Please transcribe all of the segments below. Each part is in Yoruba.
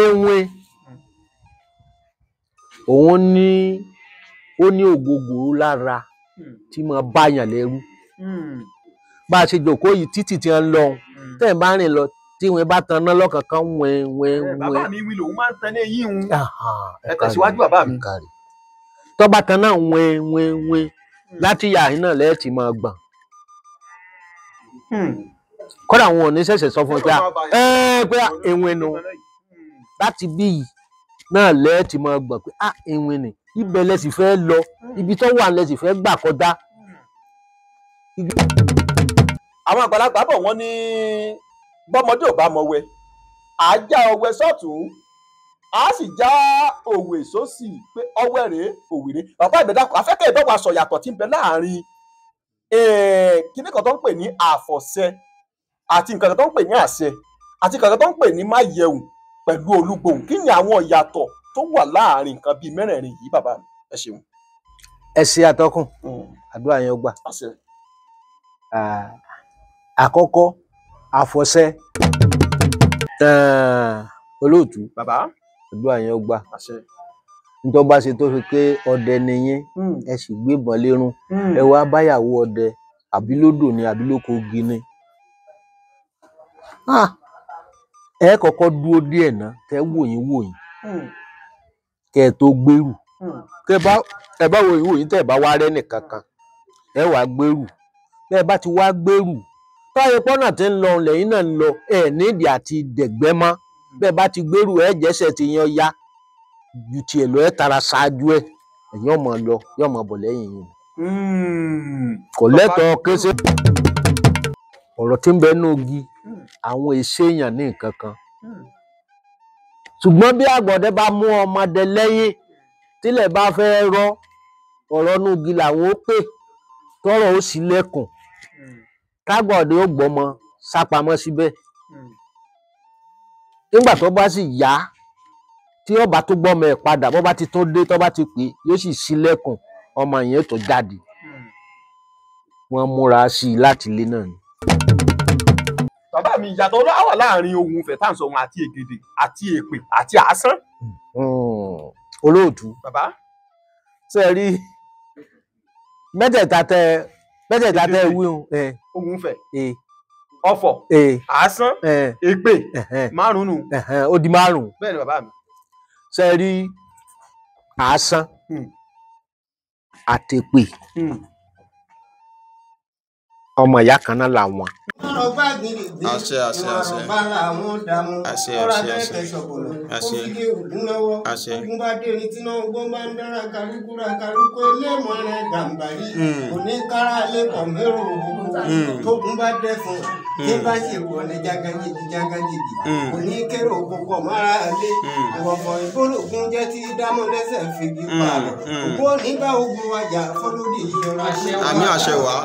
ewé òun ní ó ní ògógó lára tí mo báyàn lẹ́rú bá a ṣe jókòó yìí títì tí wọ́n lọ tẹ́ ẹ̀ bá rìn lọ tí wọ́n bá tan náà lọ́kànkan wẹ́n. bàbá mi wí lòun máa ń tan ní eyín òun ẹ tẹ̀síwájú bàbá mi. tó bá tan náà wẹ́n láti yà yín náà lẹ́ẹ̀tì máa gbọ̀n. kódà àwọn ò ní ṣẹ̀ṣẹ̀ sọ fún un pé ewé nu láti bí yìí náà lẹ́ẹ̀tì máa gbọ̀n pé ewé ni ibẹ̀ lẹ́sìn fẹ́ lọ ibi tó wà lẹ́sìn fẹ́ gbà kọjá. àwọn àgbàlagbà bọ̀ wọ́n ní bọ́mọdé ò bá mọ̀wẹ́ àá ọwẹ́ sọ́tún a sì já òwe sósì pé ọwẹ́ rèé òwìrè bàbá ìbẹ̀dàkọ̀ afẹ́kẹ́ ìbẹ̀wò aṣọ yàtọ̀ tí ń bẹ láàrin kíní kan tó ń pè ní àfọ̀ṣẹ àti nǹkan kan tó ń pè ní àṣẹ àti nǹkan kan tó ń pè ní máyẹ̀wù pẹ̀lú olúgbòhùn kí ni àwọn ìyàtọ̀ tó wà láàrin nǹkan bíi mẹ́rẹ̀ẹ̀rin yìí bàbá mi ẹ ṣeun. ẹ ṣe àtọkùn àdúrà yẹn ó gbà. àkọ́kọ́ àfọ̀ṣẹ olóòtú bàbá àdúrà yẹn ó gbà. nítorí bá ṣe tó fi pé ọdẹ nìyẹn ẹ sì gbébọn lérún ẹ wá báyàwó ọdẹ àbí lódò ni àbí lóko igi ni. ẹ kọ́kọ́ dúró díẹ̀ ná kẹ́ wòyìn kẹ́ ẹ tó gbèrú ẹ bá wòyìn tẹ́ ẹ bá wá rẹ́ nìkan kan ẹ wá gbèrú bẹ́ẹ̀ bá ti wá gbèrú táyé pọ́nà tí ń lọ lẹ́yìn náà ń lọ ẹ nídìí àti dẹ̀gbẹ́ mọ́ bẹ́ẹ̀ bá ti gbèrú ẹ jẹ́sẹ̀ ti yan ya ju tiẹ̀ lọ ẹ tara ṣáájú ẹ ẹ̀yìn ọmọ lọ yóò mọ bọ̀ lẹ́yìn yìí kò lẹ́tọ̀ọ́ kése ọ̀rọ̀ tí ń bẹ nú igi àwọn èsèèyàn ní nǹkan kan ṣùgbọ́n bí àgbọ̀dẹ bá mú ọmọdé lẹ́yìn tílẹ̀ bá fẹ́ rọ́ ọ̀rọ̀ nú igi làwọn ó pè tọ́rọ̀ ó sì lẹ́kùn kágbọ̀dẹ ó gbọ́mọ sápamọ́ síbẹ̀ nígbà tó bá sì yá tí ọba tó gbọ́mọ ẹ̀ padà bó bá ti tó dé tó bá ti pè yóò sì ṣílẹ̀kùn ọmọ yẹn tó jáde wọ́n múra sí i láti ilé náà ni. bàbá mi ìyàtọ̀ wà láàrin ohun ìfẹ́ tá à ń sọ wọn àti ègèdè àti èpè àti àásán. olóòtú bàbá ṣe rí mẹ́tẹ̀ẹ̀ta tẹ wíhun ohun ìfẹ́ ọ̀fọ̀ àásán èpè márùn-ún ó di márùn-ún. bẹ́ẹ̀ ni bàbá mi. ṣe rí àásán àtèpè ọmọ ìyá kan náà làwọn. àṣẹ àṣẹ àṣẹ àṣẹ àṣẹ àṣẹ àṣẹ tókun bá dẹ fún tí bá sì wọ ní jágajìgì kò ní kéré òkùnkùn mára lé ìwọ̀fọ̀ ìbólògùn jẹ́ tí dámọ̀ lẹ́sẹ̀ fìgì pààlọ́ òkú onígbà ogun wájà fọlódì ìyọra. àmì àṣẹ wá.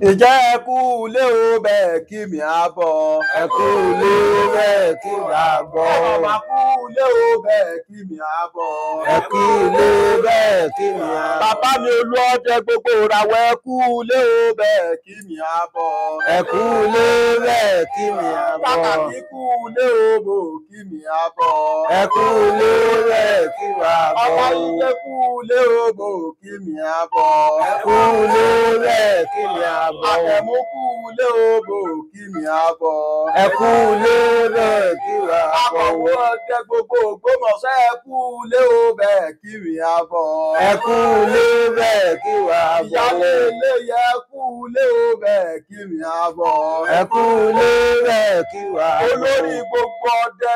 ìjẹ́ ẹ kú ilé o bẹ́ẹ̀ kí mi á bọ̀. ẹ kú ilé bẹ́ẹ̀ kí mi á bọ̀. ọmọ kú ilé o bẹ́ẹ̀ kí mi á bọ̀. ẹ kú ilé bẹ́ẹ̀ kí mi á bọ̀. bàbá mi olú ọdẹ gbogbo ìràwọ̀ ẹ kú ilé o bẹ́ẹ̀ kí mi á bọ̀. ẹ kú ilé bẹ́ẹ̀ kí mi á bọ̀. bàbá mi kú ilé o bò kí mi á bọ̀. ẹ kú ilé bẹ́ẹ̀ kí mi á bọ̀. ọmọ ilé kú ilé o bò kí mi á bọ̀. ẹ kú ilé bẹ́ẹ̀ kí mi á bọ̀. àtẹ̀mú kú ilé o bò kí mi á bọ̀. ẹ kú ilé bẹ́ẹ̀ kí mi á bọ̀. akọ̀wé ọdẹ gbogbo Ògbómọ̀ṣọ́ ẹ kú ilé o bẹ́ẹ̀ kí mi á bọ̀. ẹ kú ilé bẹ́ẹ̀ kí mi á bọ̀. ìyálé ilé yẹ kú ilé o bẹ́ẹ̀ kí mi á bọ̀. ẹ kú ilé bẹ́ẹ̀ kí mi á bọ̀. olórí gbogbo ọdẹ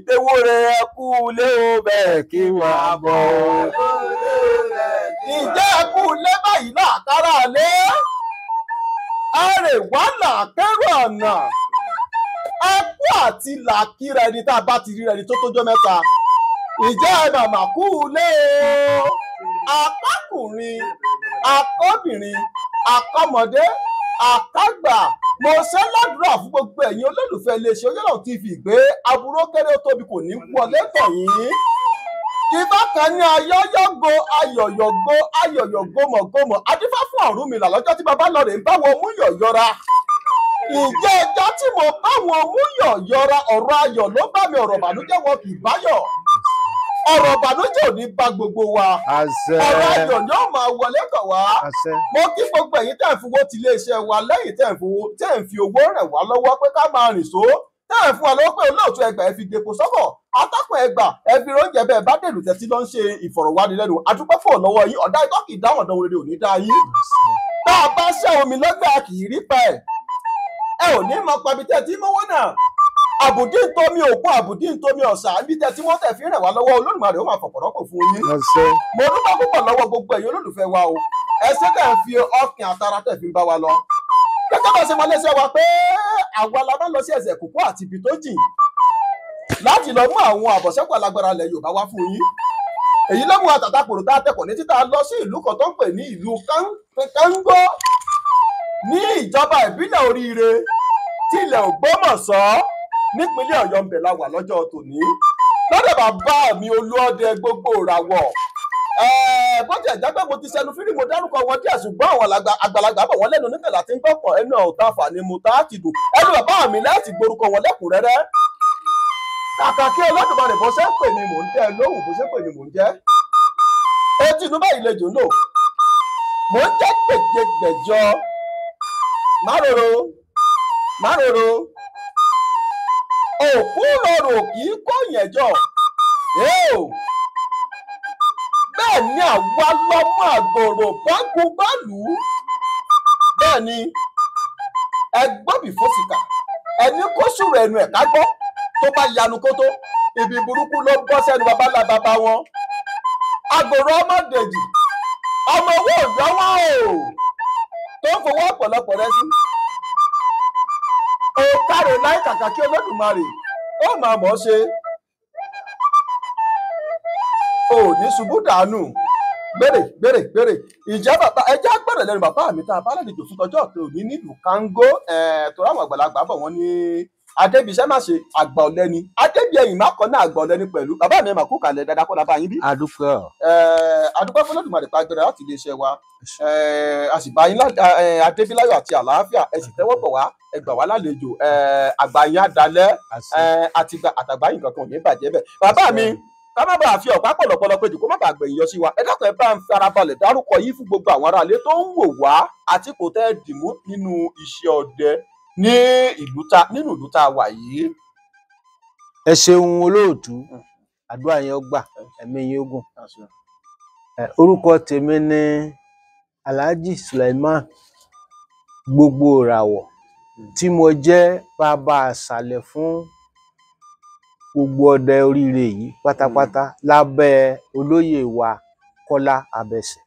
Tewore ẹ kú ilé o bẹ́ẹ̀ kí mi á bọ̀. ìjẹ́ ẹ kú ilé báyìí náà kára lé. àrèwá làkẹ́rù ọ̀nà ẹkú àti làkìrẹ ẹni tá a bá ti rí ẹni tó tójọ́ mẹ́ta ìjẹ́ ẹ màmá kú ilé o apákùnrin akọ́bìnrin akọ́mọdé àkágbà mo ṣe ládùúrà fún gbogbo ẹ̀yin olólùfẹ́ iléeṣẹ́ Oyèlọ́run TV pé aburú kéré ó tóbi kò ní wọlé tọ̀ yín. Ifá kan ní ayọ́yọ́go ayọ̀yọ̀go ayọ̀yọ̀gomọ̀gomọ̀ adífá fún Ọ̀rúnmìlà lọ́jọ́ tí baba lọ́rẹ̀ ń bá wọn mú yọ̀yọ́ra. Ǹjẹ́ ẹjọ́ tí mo bá wọn mú yọ̀yọ́ra ọ̀rọ̀ ayọ̀ ló bá mi ọ̀rọ̀ ìbànújẹ́ wọn kì í báyọ̀. Ọ̀rọ̀ ìbànújẹ́ ò ní bá gbogbo wa. Ọ̀rọ̀ ayọ̀ ni ó máa wọlé tọ̀ wá. Mo kí gbogbo ẹ̀yin tẹ́ ń fowó ti iléeṣẹ́ wa lẹ́yìn tẹ́ ń fi owó rẹ̀ wá lọ́wọ́ pé ká máa rìn só. Tẹ́ ẹ̀ fún wa lọ́wọ́ pé olóòtú ẹgbà ẹ fi depo sọ́kọ̀. Atọ́kùn ẹgbà ẹ fi oúnjẹ bẹ́ẹ̀ bá dèrò tẹ́tí ló ń ṣe ìfọ̀rọ̀wánilẹ́nuwò. Adúpẹ́ fún ọ̀lọ́wọ́ yín ọ̀dá ikọ́ kì í dáhùn ọ̀dọ́ rere ò ní dá yín. Tá a bá ṣẹ́ omi lọ́gbà kì í rí pa ẹ̀. Ẹ ò ní mọ pabi tẹ́ tí mọ́wọ́ náà. Àbùdí ń tómi òkun àbùdí ń tómi ọ̀sà níbi tẹ́ tí wọ́n tẹ̀ fi rẹ̀ wá lọ́wọ́ Olódùmarè ó máa fọ̀pọ̀rọ̀pọ̀ fún yín. Mo dúpẹ́ púpọ̀ lọ́wọ́ gbogbo ẹ̀yin olólùfẹ́ wa o. Ẹ ṣé tẹ̀ ń fi ọkàn àtara tẹ̀ fi ń bá wa lọ. Gẹ́gẹ́ bá ṣe mọ léṣe wa pé àwa la máa ń lọ sí ẹsẹ̀ kókó àti ibi tó jìn láti lọ mú àwọn àbọ̀ṣẹ́kù alágbára ilẹ̀ Yorùbá wá fún yín. Èyí ló mú àtàtàkùrù tá a tẹkọ̀ ní títà lọ sí ìlú kan tó ń pè ní ìlú Kángó ní ìjọba ìbílẹ̀ Oríire tí ilẹ̀ Ògbómọ̀ṣọ́ nípínlẹ̀ Ọ̀yọ́ ń bẹ̀ la wà lọ́jọ́ tòní. Lọ́dọ̀ bàbá mi Olúọdẹ gbogbo ìràwọ̀. Bó ti ẹ̀já pé mo ti sẹnu fírí mo dárúkọ wọn díẹ̀ ṣùgbọ́n àwọn àgbàlagbà bọ̀ wọ́n lẹ́nu níkẹ̀lá tí ń gbọ́pọ̀ ẹnu ọ̀tá fàní mu tá a ti dùn. Ẹnu bàbá mi láti gborúkọ wọn lẹ́kùnrẹ́rẹ́. Kàkà kí Olódùmarè bó ṣe ń pè ní mò ń tẹ́ lóhùn bó ṣe ń pè ní mò ń jẹ́. Etí inú báyìí lejò ń lò. Mò ń jẹ́ gbèjègbèjọ. Máròrò. Òkú rọrùn kì í kó yẹn jọ. Bẹ́ẹ̀ ni àwa lọ́mọ àgòrò bágun bá lù ú. Bẹ́ẹ̀ ni ẹgbọ́n bí fòsìkà ẹni kó sùrù ẹnu ẹ̀ ká gbọ́ tó bá yanu kótó ibi burúkú ló bọ́ sẹ́nu babalá bàbá wọn. Àgòrò ọmọdèjì ọmọ owó òjò wọn o tó ń fowó ọ̀pọ̀lọpọ̀ rẹ sí. Ó kárò láì kàkà kí Olódùmarè ó máa mọ̀ ọ́ ṣe. Ò ní ṣubú dànù gbèrè ìjẹ́ bàbá ẹjẹ́ àgbẹ̀rẹ̀ lẹ́nu bàbá mi tá a bá lálejò fún tọjọ́ tó ní nílùú Kángó tó ráwọn àgbàlagbà bọ̀ wọ́n ní Adébíṣẹ́ má ṣe àgbà ọ̀lẹ́ni Adébíyẹ̀yìn má kọ́ náà àgbà ọ̀lẹ́ni pẹ̀lú bàbá mi mà kú kalẹ̀ dáadáa kọ́ lábá yín bí. Adúpẹ́ fún Olódùmarè pa agbẹ̀rẹ̀ láti iléeṣẹ́ wa a sì bá yín Adébíláyọ̀ àti àlàáfíà ẹ sì tẹ́wọ́ bọ̀ wá ẹ gbà wá lálejò àgbà yín adalẹ́ àtàgbà yín kankan ò ní bàjẹ́ bẹ́ẹ̀. Bàbá mi ká má bàa fi ọ̀pá pọ̀lọpọ̀lọ péjì kó má bàa gbẹ̀yìn yọ sí wa ẹ dákun ẹ bá ń fi ara balẹ̀ dárúkọ yìí fún gbogbo àwọn aráalé tó ń wò wá àti kò tẹ́ dìmú nínú iṣẹ́ ọdẹ nínú ìlú tá a wà yìí. Ẹ ṣeun olóòtú àdúrà yẹn gbà ẹ̀mí yín ogun. Orúkọ tèmi ni Alhaji Suleiman gbogbo ìràwọ̀ tí mo jẹ́ bàbá àṣàlẹ̀ fún gbogbo ọdẹ Oríire yìí pátápátá lábẹ́ olóyè wa Kọ́lá Abẹ́sẹ̀.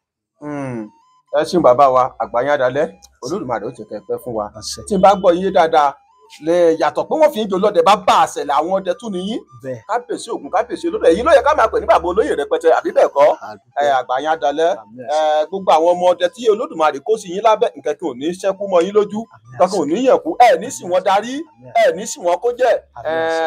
Ẹ ṣeun bàbá wa àgbáyé adalẹ́ Olódùmarè ó ti kẹfẹ fún wa tí n bá gbọ́ iye dáadáa lè yàtọ̀ pé wọ́n fi ń jò lọ́dẹ bá bá àṣẹlẹ̀ àwọn ọdẹ tún nìyí kábíyèsí Ògún kábíyèsí olódò èyí ló yẹ ká máa pè ní bàbá olóyè rẹpẹtẹ àbí bẹ́ẹ̀ kọ́ àgbáyé adalẹ́ gbogbo àwọn ọmọ ọdẹ tí Olódùmarè kó sí yín lábẹ́ nǹkan kan ò ní ṣẹ́kú mọ́ yín lójú kankan ò ní yẹ̀kú ẹ ní sì wọ́n darí ẹ ní sì wọ́n kó jẹ́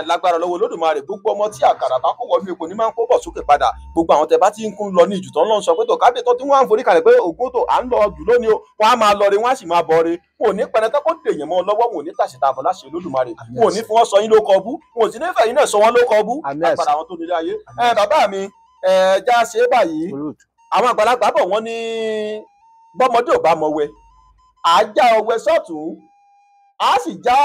lágbára lọ́wọ́ Olódùmarè gbogbo ọmọ tí àkàrà bá kó wọnú epo ní máa ń kó bọ̀ sókè padà gbogbo àwọn tẹ bá ti ń kún lọ ní ìjù tó ń lọ sọ pé tó kábíyèsí tó tí wọ́n á ń forí kalẹ̀ pé Ògún tó à ń lọ jù lónìí o wọ́n á máa lọ rí wọ́n á sì máa bọ̀ rí wọn ò ní pẹrẹtẹ kó dèèyàn mọ́ lọ́wọ́ wọn ò ní tàṣìtà àbọ̀ láṣẹ Olódùmarè wọn ò ní fi wọ́n sọ yín ló kọ bú wọn ò sì ní fẹ̀yìn náà sọ wọ́n ló kọ bú àpàdà àwọn tó nílé ayé. Bàbá mi já ṣe é báyìí àwọn àgbàlagbà bọ̀ wọ́n ní bọ́mọdé ò bá mọ̀wẹ́ àá ọwẹ́ sọ́tún a sì já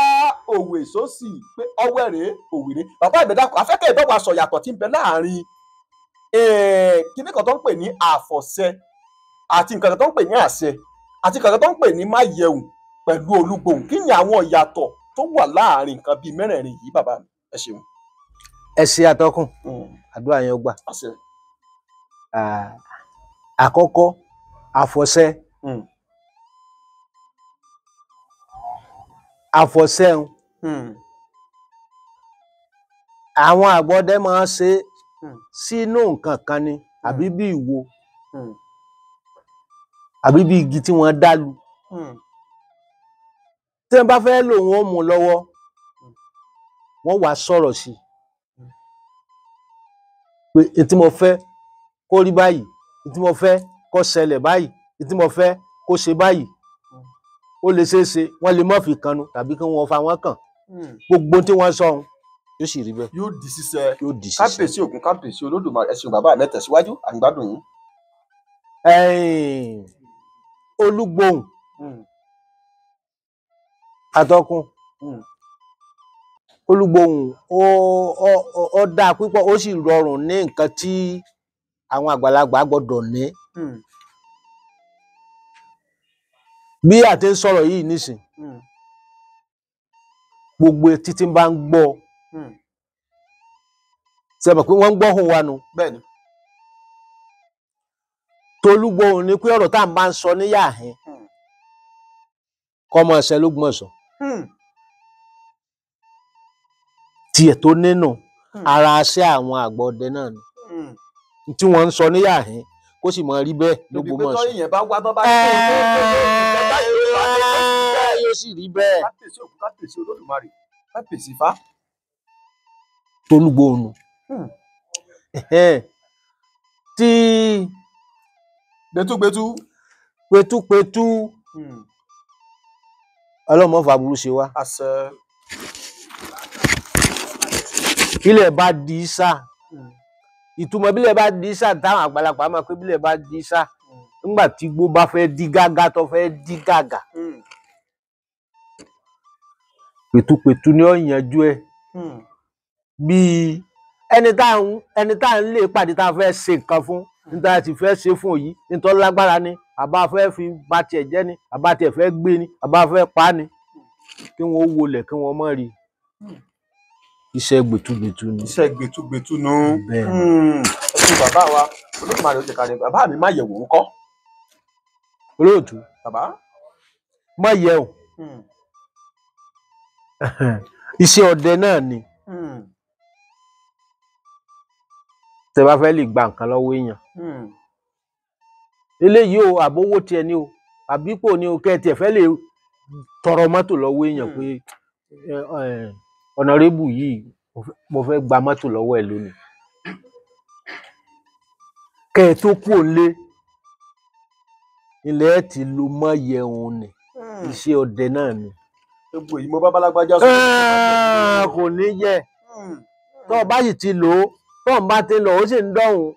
òwe sósì pé ọwẹ́ rèé òwìrè. Bàbá ìbẹ̀dàkọ̀ afẹ́kẹ́ ìbọ̀wọ̀ aṣọ yàtọ̀ tí ń bẹ láàrin kíní kan tó ń pè ní àfọ̀ṣẹ àti nǹkan kan tó ń pè ní àṣẹ àti nǹkan kan tó ń pè ní máyẹ̀wù pẹ̀lú olúgbòhùn kí ni àwọn ìyàtọ̀ tó wà láàrin nǹkan bíi mẹ́rẹ̀ẹ̀rin yìí bàbá mi ẹ ṣeun. Ẹ ṣe àtọkùn àdúrà yẹn gbà. Àkọ́kọ́ àfọ̀ṣẹ àwọn àgbọ̀dẹ máa ń ṣe sínú nǹkan kan ni àbí bí ìwo àbí bí igi tí wọ́n dá lu tí wọ́n bá fẹ́ lò wọ́n mú lọ́wọ́ wọ́n wá sọ̀rọ̀ sí pé ètí mo fẹ́ kó rí báyìí, ètí mo fẹ́ kó ṣẹlẹ̀ báyìí, ètí mo fẹ́ kó ṣe báyìí. Ó lè ṣeé ṣe wọ́n lè má fi kanu tàbí kí wọ́n fa wọ́n kàn. Gbogbo tí wọ́n sọ ohun yóò sì rí bẹ́ẹ̀. Yóò di ṣíṣẹ. Yóò di ṣíṣẹ. Kábíyèsí Ògún, kábíyèsí Olódùmarè, ẹ ṣeun bàbá mi, tẹ̀síwájú, à ń gbádùn yín. Olúgbòhùn atọ́kùn. Olúgbòhùn ó dáa púpọ̀, ó sì rọrùn ní nǹkan tí àwọn àgbàlagbà gbọ́dọ̀ ní. Bí a ti ń sọ̀rọ̀ yìí nísìn, gbogbo etí tí ń bá ń gbọ́ ṣe mọ̀ pé wọ́n ń gbọ́ ohùn wa nù. Bẹ́ẹ̀ni. Tolúgbòhùn ni pé ọ̀rọ̀ tá à ń bá ń sọ níyàhín kọ́mọ ẹsẹ̀ l'Ógbómọ̀ṣọ́. Tiẹ̀ tó nínú ara aṣẹ́ àwọn àgbà ọdẹ náà ni. Tí wọ́n ń sọ níyàhín kó sì mọ rí bẹ́ẹ̀ l'Ógbómọ̀ṣọ́. Lóbi pé tọ́yìn yẹn bá wá bọ́ bá yóò sì rí bẹ́ẹ̀. Kábíyèsí Ògún, kábíyèsí Olódùmarè, kábíyèsí Ifá. Tolúgbòhùn nù. Tí gbẹtúgbẹtú. Pẹtúpẹtú ọlọ́mọ fàbúrú ṣe wá. Àṣẹ. Ilẹ̀ bá di sá, ìtumọ̀ bílẹ̀ bá di sá táwọn àgbàlagbà máa pé bílẹ̀ bá di sá nígbà tí igbó bá fẹ́ di gágá tó fẹ́ di gàgà. Pẹtúpẹtú ni ó yanjú ẹ̀. Bí ẹni tá à ń lè pàdé tá a fẹ́ ṣe nǹkan fún, níta ti fẹ́ ṣe fún yìí, nítorí lágbára ni, àbá fẹ́ fi ba tiẹ̀ jẹ́ ni, àbá tiẹ̀ fẹ́ gbé ni, àbá fẹ́ pa ni, kí wọ́n wọlẹ̀ kí wọ́n má rí. Iṣẹ́ gbẹtugbẹtu ni. Iṣẹ́ gbẹtugbẹtu nù. Bẹ́ẹ̀ ẹ̀sùn bàbá wa Olódùmarè ó jẹ́ ká rí. Bàbá mi má yẹ̀wò ń kọ́. Olóòtú Bàbá. má yẹ o. Iṣẹ́ ọdẹ náà ni. Tẹ́ bá fẹ́ lè gba nǹkan lọ́wọ́ èèyàn. Eléyìí o àbówó tiẹ̀ ni o àbípò ni o kẹ́ tiẹ̀ fẹ́ lè tọrọ mọ́tò lọ́wọ́ èèyàn pé ọ̀nàrẹ́bù yìí mo fẹ́ gba mọ́tò lọ́wọ́ ẹ̀ lónìí. Kẹ́ ẹ tó kúrò nílé ilẹ̀ ẹ̀ ti lo mọ́ yẹ òun ni. Iṣẹ́ ọdẹ náà ni. Egbò yìí mo bá Bálágbájá sọ. Kò ní yẹ. Tó o bá sì ti lò ó, tó o bá ti lò ó sì ń dọ̀hùn.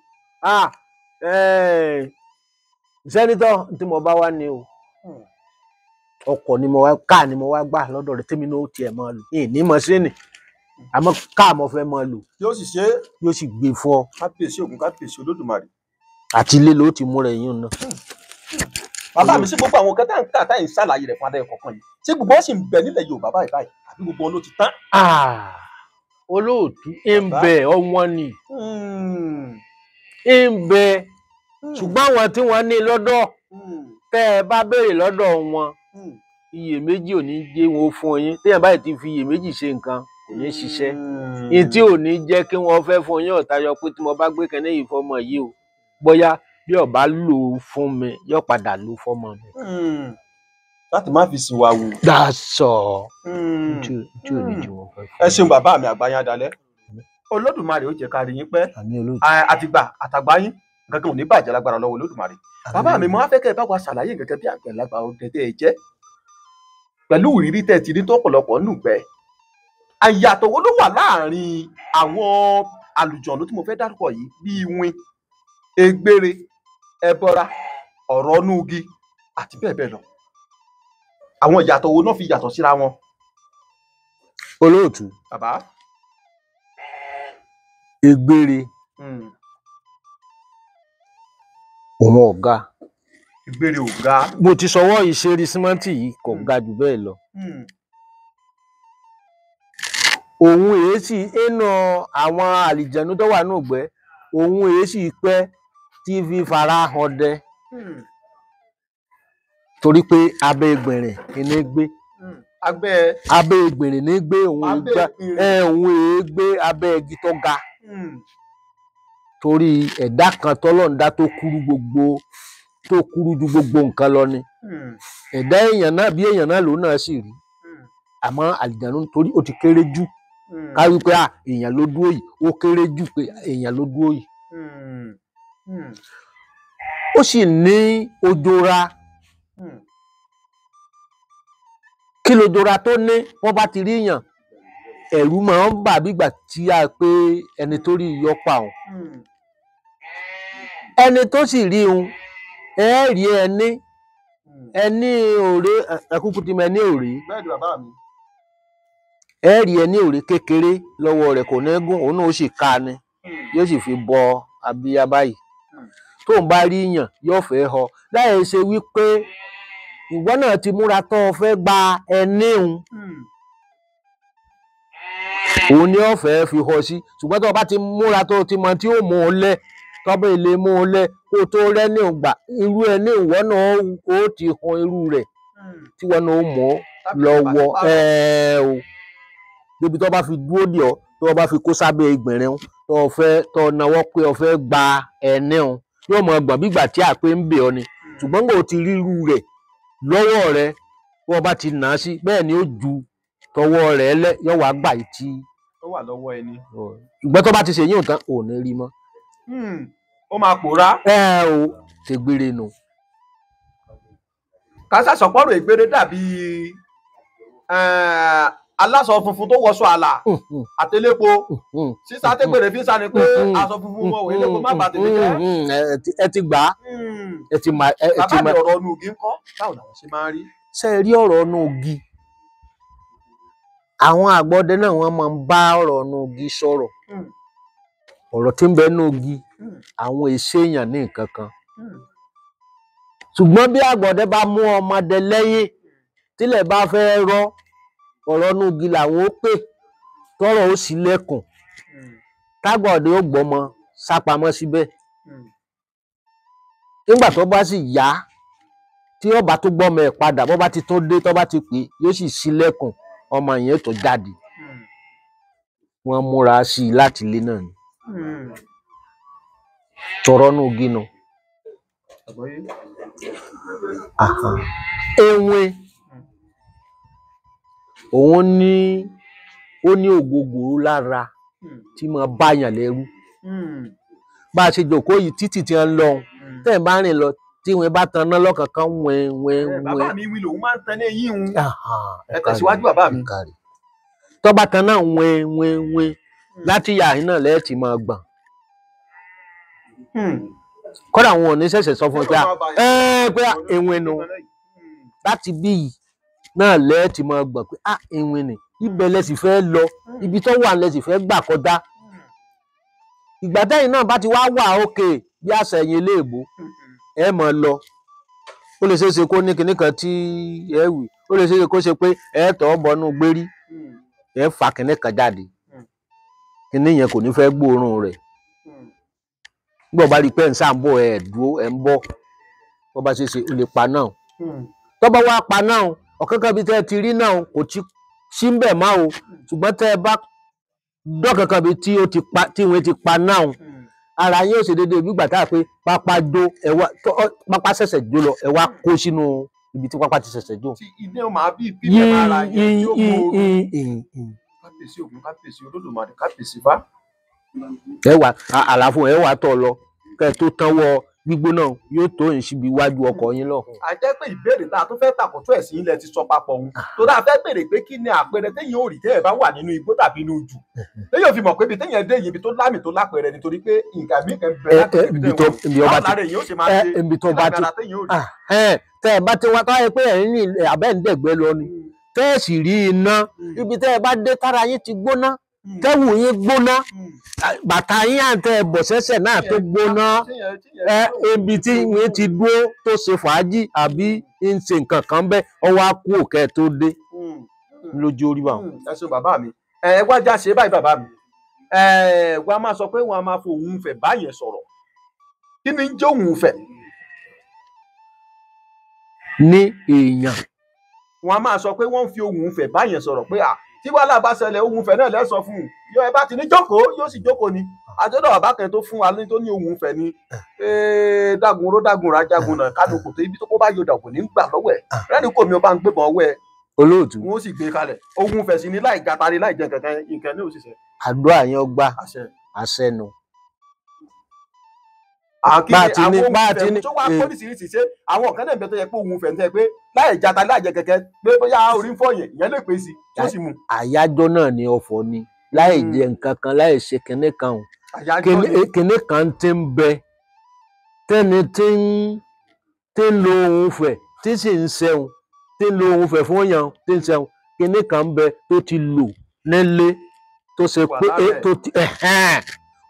Sẹ́nitọ́ tí mo bá wá ní o. Ọkọ̀ ni mo wá, káà ni mo wá gbà lọ́dọ̀ rẹ̀ tèmi náà ó tiẹ̀ máa lò. Ní mọ́ṣínì, àmọ́ káà mo fẹ́ máa lò. Yóò sì ṣe. Yóò sì gbé fún ọ. Kábíyèsí Ògún, kábíyèsí Olódùmarè. Àti ilé ló ti múra ẹ̀yìn náà. Bàbá mi sí gbogbo àwọn nǹkan tá à ń kà tá à ń ṣàlàyé rẹ̀ fún adé kọ̀ọ̀kan yìí. Ṣé gbogbo wọn sì ń bẹ nílẹ̀ Yorùbá báyìí báyìí àbí gbogbo wọn ló ti tán? Olóòtú ń bẹ ọwọ́n ni. Ń bẹ ṣùgbọ́n àwọn tí wọ́n ní lọ́dọ̀ tẹ́ ẹ bá béèrè lọ́dọ̀ wọn iyèméjì ò ní jẹ́ wọn fún yín. Téèyàn báyìí ti fi iyèméjì ṣe nǹkan kò ní ṣiṣẹ́. Ní tí ò ní jẹ́ kí wọ́n fẹ́ fún yín ọ̀tayọ pé tí mo bá gbé kẹ́ni yìí fọmọ yìí o bóyá bí ọba lò ó fún mi yóò padà lò ó fọmọ mi. Láti má fi sìn wá wù. Dasọ. Tí ò ní ju wọn fẹ́. Ẹ ṣeun bàbá mi àgbáyé adalẹ. Olódùmarè ó jẹ́ ká rí yín pẹ́. Àtìgbà àtàgbà yín gangan ò ní bàjẹ́ lágbára lọ́wọ́ Olódùmarè. Bàbá mi mo wá fẹ́ kẹ́ ẹ bá wa ṣàlàyé gẹ́gẹ́ bí àgbàlagbà ọdẹ tẹ́ ẹ jẹ́. Pẹ̀lú ìrírí tẹ́ ẹ ti rí tó ọ̀pọ̀lọpọ̀ nùgbẹ́. Àyàtọ̀ wo ló wà láàárín àwọn àlùjọ̀nú tí mo fẹ́ dárúkọ yìí bíi iwin, egbére, ẹbọra, ọ̀rọ̀ núugi àti bẹ́ẹ̀ bẹ́ẹ̀ lọ. Àwọn ìyàtọ̀ wo náà fi yàtọ̀ síra wọn? Olóòtú. Bàbá. Egbére. Òun ọ̀gá. Egbére ọ̀gá. Mo ti sọwọ́ ìṣeré símẹ́ǹtì yìí kò ga jù bẹ́ẹ̀ lọ. Òun èésì ẹnu àwọn àlìjẹ̀nú tó wà nùgbẹ́ òun èésì pẹ́ tí fi fara hàn dẹ. Torí pé abẹ́ egbìnrìn ní gbé. Abẹ́ egbìnrìn ní gbé òun èé gbé abẹ́ igi tó ga. Torí ẹ̀dá kan tọ́lọ́run dá tó kúrú gbogbo tó kúrú ju gbogbo nǹkan lọ ni ẹ̀dá èèyàn náà bí èèyàn náà lòun náà sì rí àmọ́ àlìjànú torí ó ti kéré jù ká wí pé èèyàn ló dúró yìí ó kéré jù pé èèyàn ló dúró yìí ó sì ní ojora kí lojora tó ní wọ́n bá ti rí yàn ẹ̀rù máa ń bà bígbà tí a pé ẹni tó rí yọpa òun ẹni tó sì rí òun ẹ rí ẹni òré ẹkúkú tí mo ẹni òré ẹ rí ẹni òré kékeré lọ́wọ́ rẹ̀ kò ní gùn òun náà ó sì ká ni yóò sì fi bọ abíyá báyìí tóun bá rí yàn yóò fẹ́ họ láì ṣe wípé ìwọ náà ti múra tó o fẹ́ gba ẹni òun ni ó fẹ́ fi họ sí ṣùgbọ́n tó o bá ti múra tó o ti mọ tí ó mú un lẹ̀ tọ́bẹ̀ ilé mú un lẹ̀ kó tó rẹ́ni ògbà irú ẹni ìwọ náà ó ti han irú rẹ̀ tí wọn náà ó mọ̀ lọ́wọ́ o débi tó bá fi dúró dì ọ́ tó bá fi kó sábẹ́ ìgbìnrin tó náwó pé o fẹ́ gba ẹni yóò mọ gbọ̀n bí ìgbà tí àpé ń bè ọ ni ṣùgbọ́n kò ti rí irú rẹ̀ lọ́wọ́ rẹ̀ bí wọ́n bá ti nà á sí bẹ́ẹ̀ ni ó ju tọwọ́ rẹ̀ lẹ̀ yóò wá gbà tí ó wà lọ́wọ́ ẹni. ṣùgbọ́n tó bá ti ṣe yín nǹkan ò ní rí mọ́. ó máa pòórá. o ṣe gbére nù. kásá sọpọ́rọ̀ ìgbére dàbí aláṣọ funfun tó wọṣọ àlà àtẹlẹ́po sísá tẹ́gbèrè fi ń sani pé aṣọ funfun wọn ò elépo má bàa tèmi jẹ́. ẹ ti gbà á ẹ ti máa. bàbá mi ọ̀rọ̀ ọ̀nù ògì ń kọ́ báwo làwọn ṣe máa ń rí. ṣé ẹ rí ọ̀rọ̀ ọ̀nù ògì àwọn àgbọ̀dẹ náà wọ́n máa ń bá ọ̀rọ̀ ọ̀nù ògì sọ̀rọ̀ ọ̀rọ̀ tí ń bẹ nínú ògì àwọn èsè èèyàn ní nǹkan kan ṣùgbọ́n bí àgbọ̀dẹ bá mú ọmọdé lẹ́yìn tílẹ̀ bá fẹ́ rọ́ ọ̀rọ̀ ọ̀nù ògì làwọn ó pè tọ́rọ̀ ó sì lẹ́kùn tágbọ̀dẹ ó gbọ́mọ sápamọ́ síbẹ̀ nígbà tó bá sì yá tí ọba tó gbọ́mọ ẹ̀ padà bó bá ti tó dé tó bá ti pè yóò sì ṣílẹ̀kùn ọmọ yẹn tó jáde wọ́n múra sí i láti ilé náà ni tọrọ nù gínú ewé òun ní ó ní ògógóró lára tí mo báyàn lẹ́rú bá a ṣe jókòó yìí títì tí wọ́n lọ tẹ́ ẹ̀ bá rìn lọ tí wọ́n bá tan ná lọ́kànkan wẹ́n. bàbá mi wí lòun máa ń tan ní eyín òun ẹ tẹ̀síwájú bàbá mi. tó bá tan náà wẹ́n láti yàrá náà lẹ́ẹ̀tì máa gbọ̀n kódà wọn ò ní ṣẹ̀ṣẹ̀ sọ fún pé ewé nu láti bí yìí náà lẹ́ẹ̀tì máa gbọ̀n pé ewé ni ibẹ̀ lẹ sì fẹ́ lọ ibi tó wà lẹ sì fẹ́ gbà kọjá ìgbà tẹ́yìn náà bá ti wá wà òkè bí àṣà ẹ̀yìn iléèbó ẹ mọ̀ lọ ó lè ṣeéṣe kó ní kinní kan tí ẹ wì ó lè ṣeéṣe kó ṣe pé ẹ tọ́ bọnú gbérí ẹ fà kinní kan jáde kinní yẹn kò ní fẹ́ gbóòórùn rẹ̀ gbọ́ bá rí i pé ẹ̀ ń sàǹbọ̀ ẹ̀ dúró ẹ̀ ń bọ̀ bó bá ṣeéṣe ó lè pa náà tó bá wá pa náà ọ̀kánkán bíi tẹ́ ẹ ti rí náà kò tí sí ń bẹ̀ má o ṣùgbọ́n tẹ́ ẹ bá dọ́kankan bíi tí ìwé ti pa náà ara yín ò ṣe déédéé bí gbà tá a pé pápá jó ẹ wá pápá ṣẹ̀ṣẹ̀ jó lọ ẹ wá kó sínú ibi tí pápá ti ṣẹ̀ṣẹ̀ jó. tí ilé ọmọ àbí ìpínlẹ̀ ara yẹn yóò gbòòrò kábíyèsí ògùn kábíyèsí olódùmarè kábíyèsí bá. ẹ wà àlàfo ẹ wà tọ̀ lọ kẹ́ ẹ tó tánwọ́ gbígbóná yóò tó yín síbi iwájú ọkọ̀ yín lọ. a jẹ́ pé ìbéèrè tá a tún fẹ́ tàkótó ẹ̀sìn ilẹ̀ ti sọ papọ̀ òun tó dáa fẹ́ béèrè pé kí ni àpẹẹrẹ téèyàn ò rí téèyàn bá wà nínú igbó tàbí inú ojù téèyàn fi mọ̀ pé ibi téèyàn dé yìí ibi tó lámì tó lápẹẹrẹ nítorí pé nǹkan mi kẹ́ bẹ̀rẹ̀ láti ibi tó wọ́n lára èyàn ó ṣe máa ṣe lágbára téèyàn ò rí. tẹ́ ẹ bá ti wá táyé pé ẹ̀rín ní abẹ́ǹdẹ̀gbẹ́ lọ ni tẹ́ ẹ sì rí iná ibi tẹ́ ẹ bá dé tára yín ti gbóná tẹ́wù yín gbóná bàtà yín àtẹ bọ̀sẹ̀sẹ̀ náà tó gbóná ibi tí yín ti dúró tó ṣe fàájì àbí ń ṣe nǹkan kan bẹ́ẹ̀ ọwọ́ á kú òkè tó dé lójú orí wa. ẹ ṣeun bàbá mi ẹ wá já ṣe báyìí bàbá mi wọ́n á máa sọ pé wọ́n á máa fi òun fẹ̀ báyẹn sọ̀rọ̀ kí ni ń jẹ́ òun fẹ̀. ní èèyàn. wọ́n á máa sọ pé wọ́n ń fi òun fẹ̀ báyẹn sọ̀rọ̀ pé tí wàhálà bá ṣẹlẹ̀ ohun fẹ̀ náà lẹ́sọ̀ fún un yóò ẹ bá ti ní jókòó yóò sì jókòó ni àjọdọ̀ bàbá kan tó fún wa ní tó ní ohun fẹ̀ ni dágunró dágunrà jagun náà kánú kò tó ibi tó kó bá yọdà kò ní gbà lọ́wọ́ ẹ̀ rẹ́ni kò mi ò bá ń gbébọn ọwọ́ ẹ̀ olóòtú wọn ó sì gbé kalẹ̀ ohun fẹ̀ sí ni láì gatari láì jẹ kankan nǹkan ní òṣìṣẹ́. àdúrà yẹn gbà àṣẹ nu. àwọn tó wá pólísìírísì ṣe àwọn kan náà bẹ tó yẹ pé ohun fẹ̀ ń tẹ́ pé láì gatari láì jẹ kankan pé bóyá orí ń fọ́ yẹn ìyẹn lè pè sí tó sì mú. àyájọ́ náà ni ọ̀fọ̀ ni láì jẹ nǹkan kan láì ṣe kinní kan o kinní kan ti ń bẹ tẹ́ni tí ń lo ohun fẹ̀ tí sì ń ṣẹun tí ń lo ohun fẹ̀ fún yàn tí ń ṣẹun kinní kan ń bẹ tó ti lò nílé tó ṣe pé tó ti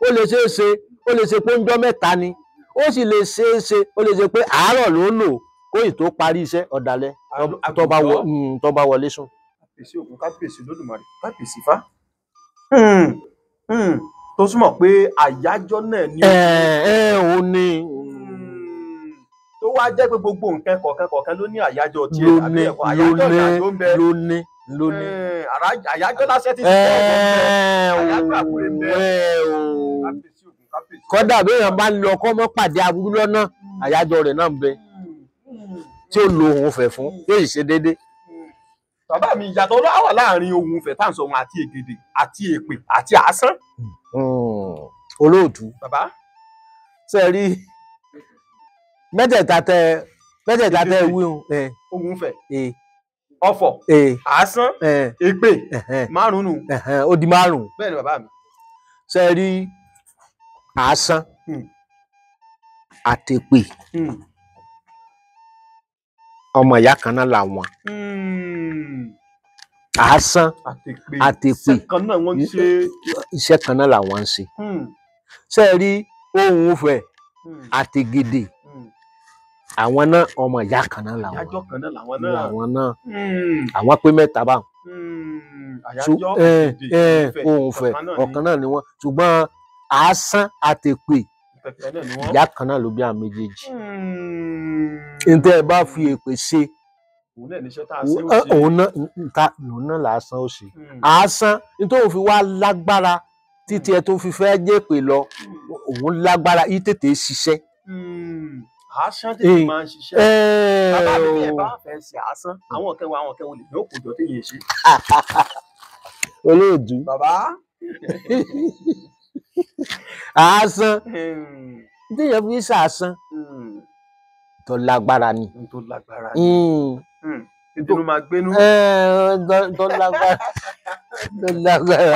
ó lè ṣeé ṣe ó lè ṣe pé ó ń jọ́ mẹ́ta ni ó sì lè ṣeé ṣe ó lè ṣe pé àárọ̀ ló lò kó ì tó parí iṣẹ́ ọ̀dàlẹ̀ tó bá wọlé sùn. kábíyèsí ògún kábíyèsí olódùmarè kábíyèsí fá tó súnmọ́ pé àyájọ́ náà ni ó ní tó wá jẹ́ pé gbogbo nǹkan kọ̀ọ̀kan ló ní àyájọ́ tiẹ̀ àbí ẹ̀kọ́ àyájọ́ ìdájọ́ ń bẹ lóní àyájọ́ lásẹ̀ tí àyájọ́ àbúrò ń bẹ kódà béèyàn bá ń lọ kọ́ mọ́ pàdé aburú lọ́nà àyájọ́ rẹ̀ náà ń bẹ tí ó lo ohun fẹ̀ fún yóò sì ṣe déédé. bàbá mi ìyàtọ̀ ló wà láàrin ohun fẹ̀ tá à ń sọ wọn àti ègèdè àti èpè àti àásán. olóòtú bàbá ṣe rí mẹ́tẹ̀ẹ̀ta tẹ wíhun ohun fẹ̀ ọ̀fọ̀ àásán èpè márùn-ún ó di márùn-ún. bẹ́ẹ̀ ni bàbá mi. ṣe rí àásán àtèpè ọmọ ìyá kan náà làwọn. àásán àtèpè iṣẹ́ kan náà làwọn ń ṣe. ṣe rí ohun fẹ̀ àtègèdè àwọn náà ọmọ ìyá kan náà làwọn. àyájọ́ kan náà làwọn náà àwọn pé mẹ́ta báwọn. ohun fẹ̀ ọ̀kan náà ni wọ́n ṣùgbọ́n àásán àtèpè ìyá kan náà ló bí àwọn méjèèjì. ntẹ́ ẹ bá fi èpè ṣe òun náà làásán ó ṣe. àásán nítorí fi wá lágbára títí ẹ tó fi fẹ́ jẹ́ pè lọ òun lágbára yìí tètè ṣiṣẹ́. àásán tètè máa ń ṣiṣẹ́. bàbá mi bí ẹ bá fẹ́ ṣe àásán àwọn kẹwàá lè ní òkùnjọ téyìn ṣe. olóòdù bàbá àásán téèyàn fi ṣàásán tó lágbára ni. tó lágbára ni. ìdùnnú máa gbénú. tó lágbára.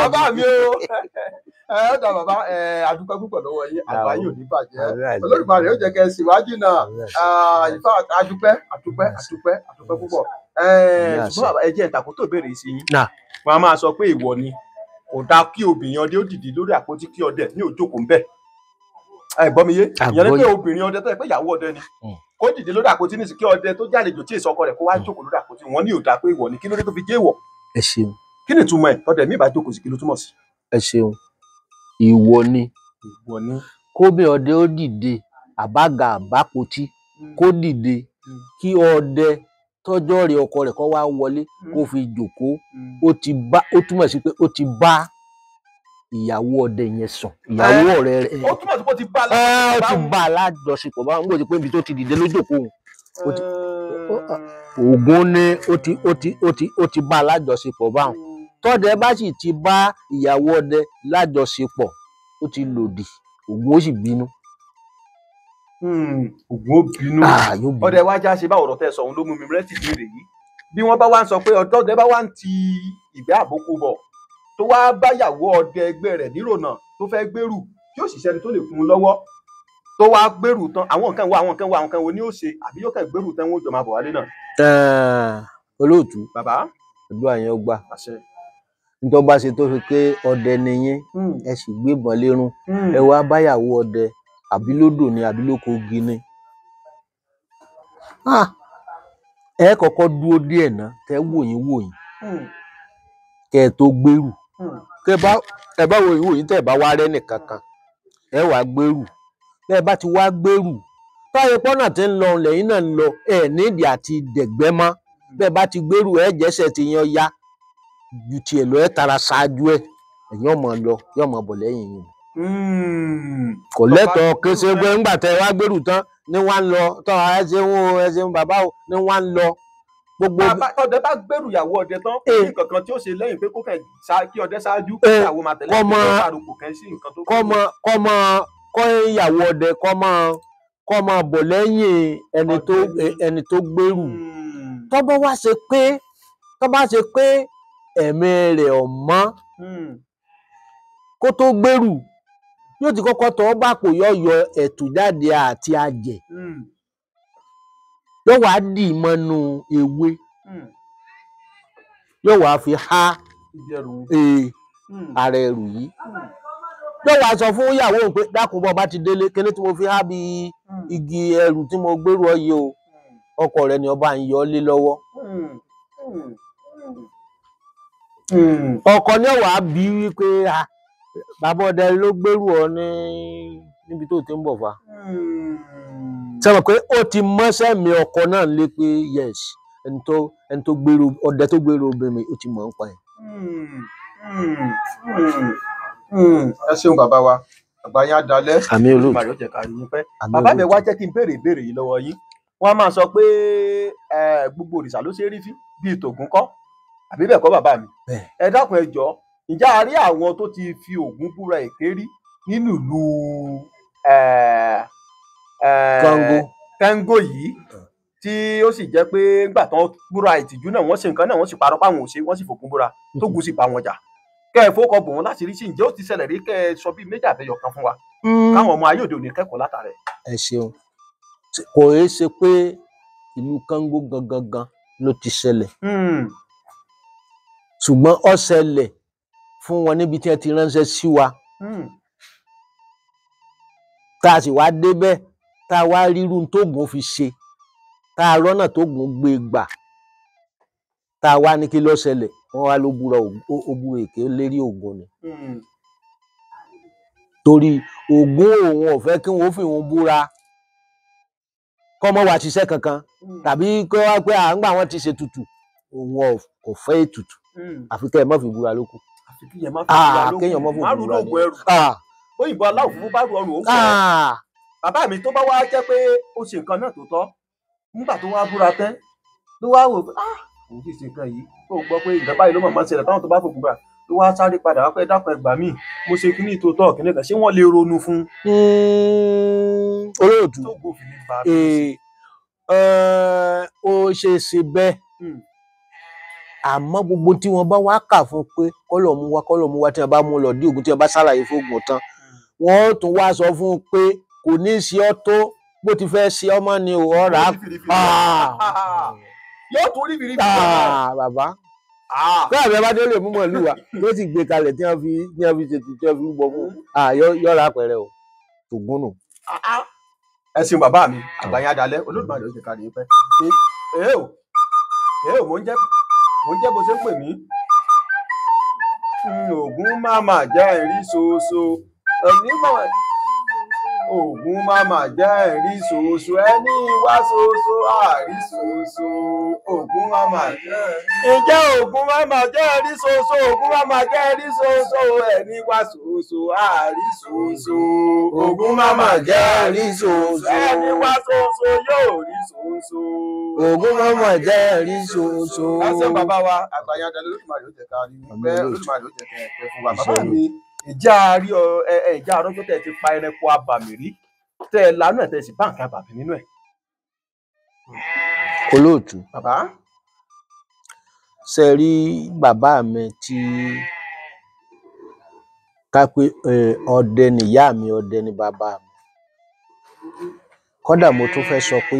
bàbá mi o ọ̀dà bàbá àdúpẹ́ púpọ̀ lọ́wọ́ yín àgbà yìí ò ní bàjẹ́ Olódùmarè ó jẹ́ kẹ́ ẹ síwájú náà ìfà àdúpẹ́ púpọ̀ ṣùgbọ́n bàbá ẹ jẹ́ ìtàkùn tó béèrè sí yín wọn a máa sọ pé ìwọ ni kò dáa kí obìnrin ọdẹ ó dìde lórí àpótí kí ọdẹ ní òjókòó ń bẹ ẹ̀gbọ́n mi yé ìyẹn ni pé obìnrin ọdẹ tó yẹ pé ìyàwó ọdẹ ni kó dìde lórí àpótí ní kí ọdẹ tó jálejò tí èso ọkọ rẹ̀ kó wá jókòó lórí àpótí wọn ní ò dáa pé ìwọ ni kí ló dé tó fi jẹ́ ìwọ. ẹ ṣeun. kí ni ìtumọ̀ ẹ̀ tọ́dẹ̀ mi ìbá jókòó sí kí ló túmọ̀ sí. ẹ ṣeun. ìwọ ni kóbi ọdẹ ó dìde àbága àbápótí kó dìde kí ọdẹ tọjọ́ rẹ̀ ọkọ rẹ̀ kó wá wọlé kó fi jókòó ó túmọ̀ sí pé ó ti bá ìyàwó ọdẹ yẹn sùn ìyàwó ọ̀rẹ́ rẹ̀ ó túmọ̀ sí pé ó ti bá a lájọṣepọ̀ báwọn gbọ́dọ̀ pé ibi tó ti dìde lójókòó Ògún ní ó ti bá a lájọṣepọ̀ báwọn tọ́dẹ bá sì ti bá ìyàwó ọdẹ lájọṣepọ̀ ó ti lòdì Ògún ó sì bínú. Ògún ó bínú ọdẹ wájà ṣe bá ọ̀rọ̀ tẹ́ sọ òun ló mú mi rẹ́tì béèrè yìí bí wọ́n bá wá ń sọ pé ọdẹ bá wá ń ti ìgbẹ́ àbókù bọ̀ tó wá báyàwó ọdẹ ẹgbẹ́ rẹ̀ nírònà tó fẹ́ gbèrú tí ó sì ṣẹni tó lè fún un lọ́wọ́ tó wá gbèrú tán àwọn nǹkan wo ni ó ṣe àbí yóò kàn gbèrú tán wọn ò jọ máa bọ̀ wálé náà. olóòtú bàbá àdúrà yẹn ó gbà nítorí bá ṣe tó fi pé ọdẹ nìyẹn ẹ sì gbébọn lérún ẹ wá báyàwó ọdẹ àbí lódò ni àbí lóko gini ẹ kọ́kọ́ dúró díẹ̀ ná kẹ wòyìn kẹ tó gbèrú ẹ bá wòyìn tẹ bá wá rẹ nìkankan ẹ wá gbèrú bẹ bá ti wá gbèrú táyé pọ́nà tí ń lọ lẹ́yìn náà ń lọ ẹ nídìí àti dẹ̀gbẹ́ mọ́ bẹ bá ti gbèrú ẹ jẹ́sẹ̀ ti yan ya ju tiẹ̀ lọ ẹ tara ṣáájú ẹ ẹ̀yìn ọmọ lọ yọ ọmọ bọ̀ lẹ́yìn yìí kò lẹ́tọ̀ọ́ kése pé ńgbà tẹ wá gbèrú tán ní wá ń lọ tọ́ ẹ ṣeun bàbá o ní wá ń lọ gbogbo. ọdẹ bá gbèrú ìyàwó ọdẹ tán kò ní nǹkan kan tí ó ṣe lẹ́yìn pé kó kí ọdẹ ṣáájú kí ìyàwó máa tẹ̀lé àròkò kan sí nǹkan tó. kọ́ ìyàwó ọdẹ kọ́ máa bọ̀ lẹ́yìn ẹni tó gbèrú. tó bá ṣe pé ẹ̀mí rẹ̀ ò mọ́ kó tó gbèrú yóò ti kọ́kọ́ tọ́ bá kò yọ ẹ̀tù jáde àti àjẹ̀ yóò wá dì mọ́nú ewé yóò wá fi há ara ẹrù yìí yóò wá sọ fún ìyàwó pé dákun bọ́ bá ti délé kíní tí mo fi há bí igi ẹrù tí mo gbèrú ọ yìí o ọkọ rẹ ni ọba ń yọ lé lọ́wọ́. ọkọ ní ọwà bí wípé bàbá ọdẹ ló gbèrú ọ níbi tó ti ń bọ̀ fa. sọ pé ó ti mọ́ṣẹ́ mi ọkọ náà lé pé yes ẹni tó gbèrú ọdẹ tó gbèrú obìnrin ó ti mọ̀ ń pa ẹ̀. ẹ ṣeun bàbá wa bàbá yín á dalẹ̀ àmì olóòtú màrí ó jẹ ká yín pẹ́. bàbá mi wá jẹ́ kí n béèrè ìbéèrè yìí lọ́wọ́ yín wọ́n á máa sọ pé gbogbo òrìṣà ló ṣe é rí fín bíi tògún kọ́ àbí bẹ́ẹ̀ kọ́ bàbá mi. ẹ dákun ẹ jọ̀ọ́ ǹjẹ́ a rí àwọn tó ti fi Ògún búra èké rí nínú ìlú Kẹ́ńgò yìí tí ó sì jẹ́ pé nígbà tán búra ìtìjú náà wọ́n ṣe nǹkan náà wọ́n sì parọ́ páwọn ò ṣe wọ́n sì fògún búra tógun sì bá wọn jà kẹ́ ẹ fowókọ bò wọ́n láti rí sí ǹjẹ́ ó ti ṣẹlẹ̀ rí kẹ́ ẹ sọ bíi méjì àbẹ́yọ kan fún wa káwọn ọmọ ayé òde òní kẹ́kọ̀ọ́ látàrẹ. ẹ ṣeun kò é ṣe pé ìlú Kẹ́ńgò gangan ló ti ṣẹlẹ̀ ṣùgbọ́n ó ṣẹlẹ̀ fún wọn níbi tí wọ́n ti ránṣẹ́ sí wa tá a sì wá débẹ̀ tá a wá rírú tóògùn fi ṣe tá a rọ́nà tóògùn gbé gbà tá a wá ní kí ló ṣẹlẹ̀ wọ́n wá ló búra èké lérí Ògún ni torí Ògún òun ò fẹ́ kí wọ́n fi òun búra kọ́ mọ́ wá ṣiṣẹ́ kankan tàbí kí wọ́n wá pé à ń gbà wọ́n ti ṣe tutù òun kò fẹ́ ètùtù àfi kẹ́ ẹ má fi búra lókù. kéèyàn má fi búra lókù ẹrù òyìnbó aláwọ̀ funfun bá rú ọrùn ó fọ́. bàbá mi tó bá wá jẹ́ pé ó ṣe nǹkan náà tó tọ́ nígbà tó wá búra tán ló wá wò pé òun sì ṣe nǹkan yìí tó gbọ́ pé ìjọba báyìí ló mọ̀ máa ń ṣẹlẹ̀ táwọn tó bá fò búra ló wá sáré padà wá pé dákun ẹgbàá míì mo ṣe kíní tó tọ́ kíní kan ṣé wọ́n lè ronú fún. olóòtú ó ṣe é ṣe bẹ́ẹ̀ àmọ́ gbogbo tí wọ́n bá wá kà fún pé kọ́lọ̀ mú wá tí wọ́n bá mú lọ dí Ògún tí wọ́n bá ṣàlàyé fóògùn tán wọ́n tún wá sọ fún un pé kò ní í ṣe ọ́ tó bó ti fẹ́ ṣe ọmọ ni ò ọ̀rá. yóò tún rí bìrì bàbá kí àbí ẹ bá dé lè mú mọ̀lú wa ló sì gbé kalẹ̀ tí wọ́n fi ṣètò tí wọ́n fi rúbọ fún yọ̀ọ̀rá àpẹẹrẹ o Ògún nù. ẹ ṣeun bàbá mi àgbáyé adalẹ̀ Olódùmarè ó jẹ́ ká rí i pẹ́. mo ń jẹ́ bó ṣe ń pè mí. Ògún máma jẹ́ ẹ̀rí ṣoṣo ẹni máa Ògún máma jẹ́ ẹ̀rí ṣoṣo ẹni wá ṣoṣo àrí ṣoṣo Ògún máma jẹ́ ǹjẹ́ Ògún máma jẹ́ ẹ̀rí ṣoṣo Ògún máma jẹ́ ẹ̀rí ṣoṣo ẹni wá ṣoṣo àrí ṣoṣo Ògún máma jẹ́ ẹ̀rí ṣoṣo ẹni wá ṣoṣo yóò rí ṣoṣo Ògún máma jẹ́ ẹ̀rí ṣoṣo. láṣẹ bàbá wa àgbáyé adalẹ̀ Olódùmarè ó jẹ́ ká rí i pé Olódùmarè ó jẹ́ ká ẹ pẹ́ fún wa bàbá mi ìjà arọ́jọ́ tẹ̀ ti pa ẹranko abàmì rí tẹ̀ ẹ lánàá tẹ̀ sì bá nǹkan abàmì nínú ẹ̀. olóòtú bàbá. ṣe rí bàbá mi tí ká pé ọdẹ nìyá mi ọdẹ ni bàbá mi kódà mo tún fẹ́ sọ pé